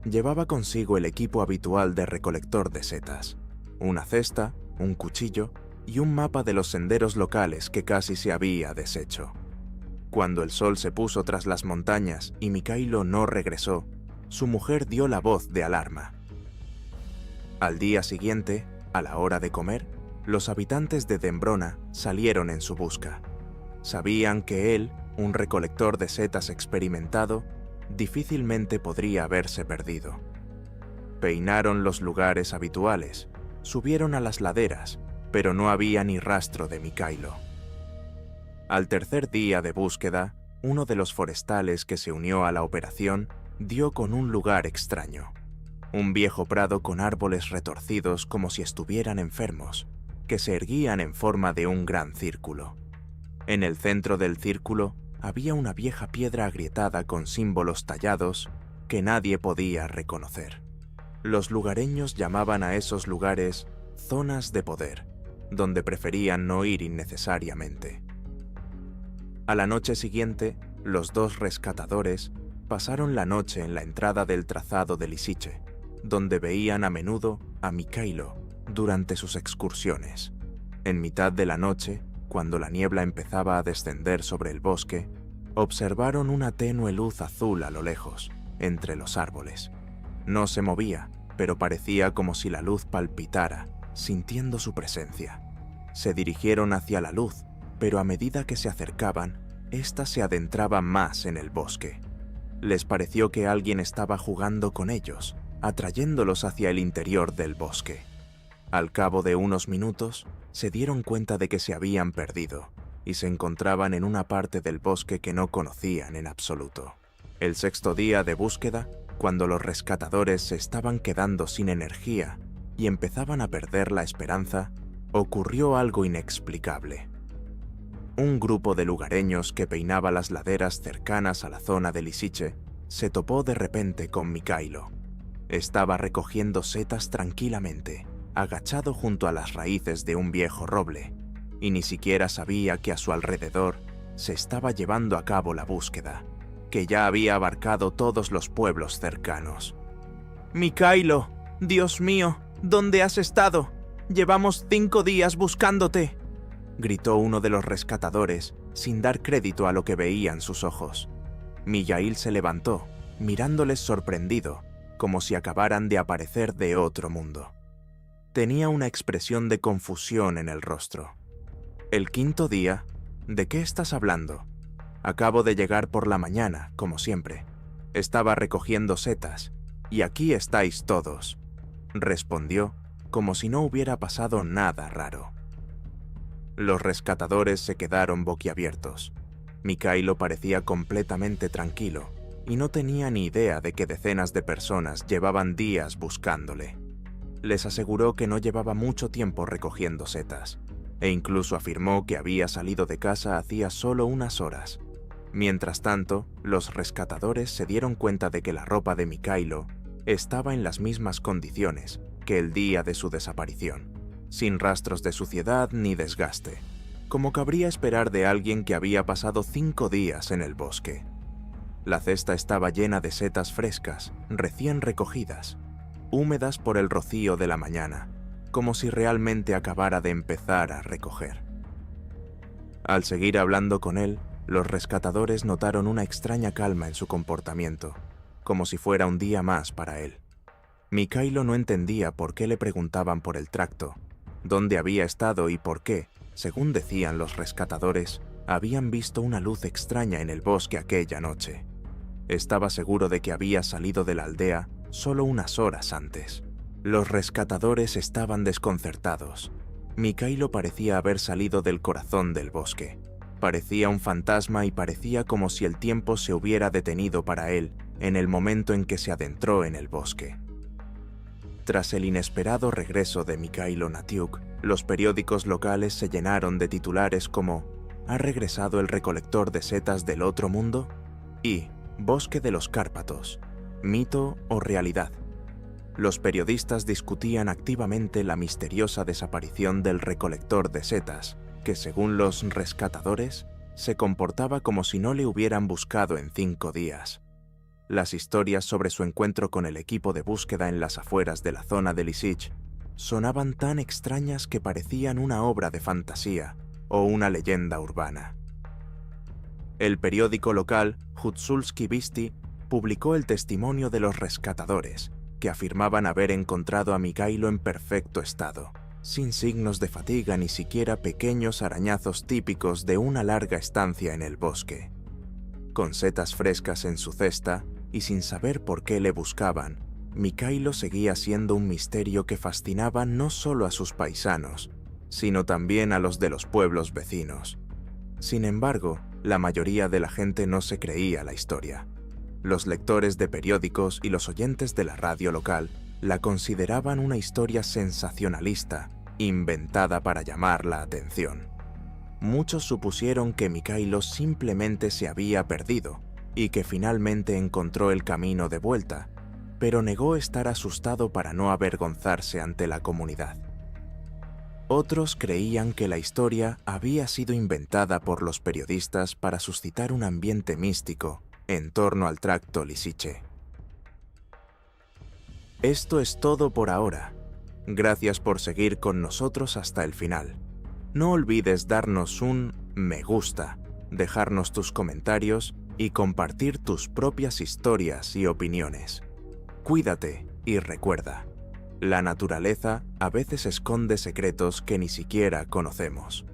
Llevaba consigo el equipo habitual de recolector de setas: una cesta, un cuchillo y un mapa de los senderos locales que casi se había deshecho. Cuando el sol se puso tras las montañas y Mikhailo no regresó, su mujer dio la voz de alarma. Al día siguiente, a la hora de comer, los habitantes de Dembrona salieron en su busca. Sabían que él, un recolector de setas experimentado, difícilmente podría haberse perdido. Peinaron los lugares habituales, subieron a las laderas, pero no había ni rastro de Mikhailo. Al tercer día de búsqueda, uno de los forestales que se unió a la operación dio con un lugar extraño. Un viejo prado con árboles retorcidos como si estuvieran enfermos, que se erguían en forma de un gran círculo. En el centro del círculo había una vieja piedra agrietada con símbolos tallados que nadie podía reconocer. Los lugareños llamaban a esos lugares zonas de poder, donde preferían no ir innecesariamente. A la noche siguiente, los dos rescatadores pasaron la noche en la entrada del trazado de Lisiche, donde veían a menudo a Mikhailo durante sus excursiones. En mitad de la noche, cuando la niebla empezaba a descender sobre el bosque, observaron una tenue luz azul a lo lejos, entre los árboles. No se movía, pero parecía como si la luz palpitara, sintiendo su presencia. Se dirigieron hacia la luz, pero a medida que se acercaban, ésta se adentraba más en el bosque. Les pareció que alguien estaba jugando con ellos, atrayéndolos hacia el interior del bosque. Al cabo de unos minutos, se dieron cuenta de que se habían perdido y se encontraban en una parte del bosque que no conocían en absoluto. El sexto día de búsqueda, cuando los rescatadores se estaban quedando sin energía y empezaban a perder la esperanza, ocurrió algo inexplicable. Un grupo de lugareños que peinaba las laderas cercanas a la zona de Lisiche se topó de repente con Mikhailo. Estaba recogiendo setas tranquilamente, agachado junto a las raíces de un viejo roble, y ni siquiera sabía que a su alrededor se estaba llevando a cabo la búsqueda, que ya había abarcado todos los pueblos cercanos. «Mikhailo, Dios mío, ¿dónde has estado? Llevamos 5 días buscándote», gritó uno de los rescatadores, sin dar crédito a lo que veían sus ojos. Mijaíl se levantó, mirándoles sorprendido, como si acabaran de aparecer de otro mundo. Tenía una expresión de confusión en el rostro. «¿El quinto día? ¿De qué estás hablando? Acabo de llegar por la mañana, como siempre. Estaba recogiendo setas, y aquí estáis todos», respondió, como si no hubiera pasado nada raro. Los rescatadores se quedaron boquiabiertos. Mikhailo parecía completamente tranquilo y no tenía ni idea de que decenas de personas llevaban días buscándole. Les aseguró que no llevaba mucho tiempo recogiendo setas, e incluso afirmó que había salido de casa hacía solo unas horas. Mientras tanto, los rescatadores se dieron cuenta de que la ropa de Mikhailo estaba en las mismas condiciones que el día de su desaparición, sin rastros de suciedad ni desgaste, como cabría esperar de alguien que había pasado 5 días en el bosque. La cesta estaba llena de setas frescas, recién recogidas, húmedas por el rocío de la mañana, como si realmente acabara de empezar a recoger. Al seguir hablando con él, los rescatadores notaron una extraña calma en su comportamiento, como si fuera un día más para él. Mikhailo no entendía por qué le preguntaban por el tracto, dónde había estado y por qué, según decían los rescatadores, habían visto una luz extraña en el bosque aquella noche. Estaba seguro de que había salido de la aldea solo unas horas antes. Los rescatadores estaban desconcertados. Mikhailo parecía haber salido del corazón del bosque. Parecía un fantasma y parecía como si el tiempo se hubiera detenido para él en el momento en que se adentró en el bosque. Tras el inesperado regreso de Mikhailo Natiuk, los periódicos locales se llenaron de titulares como ¿Ha regresado el recolector de setas del otro mundo? Y Bosque de los Cárpatos, ¿mito o realidad? Los periodistas discutían activamente la misteriosa desaparición del recolector de setas, que según los rescatadores, se comportaba como si no le hubieran buscado en 5 días. Las historias sobre su encuentro con el equipo de búsqueda en las afueras de la zona de Lisich sonaban tan extrañas que parecían una obra de fantasía o una leyenda urbana. El periódico local Hutsulski Visti publicó el testimonio de los rescatadores, que afirmaban haber encontrado a Mikhailo en perfecto estado, sin signos de fatiga ni siquiera pequeños arañazos típicos de una larga estancia en el bosque. Con setas frescas en su cesta y sin saber por qué le buscaban, Mikhailo seguía siendo un misterio que fascinaba no solo a sus paisanos, sino también a los de los pueblos vecinos. Sin embargo, la mayoría de la gente no se creía la historia. Los lectores de periódicos y los oyentes de la radio local la consideraban una historia sensacionalista, inventada para llamar la atención. Muchos supusieron que Mikhailo simplemente se había perdido y que finalmente encontró el camino de vuelta, pero negó estar asustado para no avergonzarse ante la comunidad. Otros creían que la historia había sido inventada por los periodistas para suscitar un ambiente místico en torno al tracto Lisiche. Esto es todo por ahora. Gracias por seguir con nosotros hasta el final. No olvides darnos un me gusta, dejarnos tus comentarios y compartir tus propias historias y opiniones. Cuídate y recuerda, la naturaleza a veces esconde secretos que ni siquiera conocemos.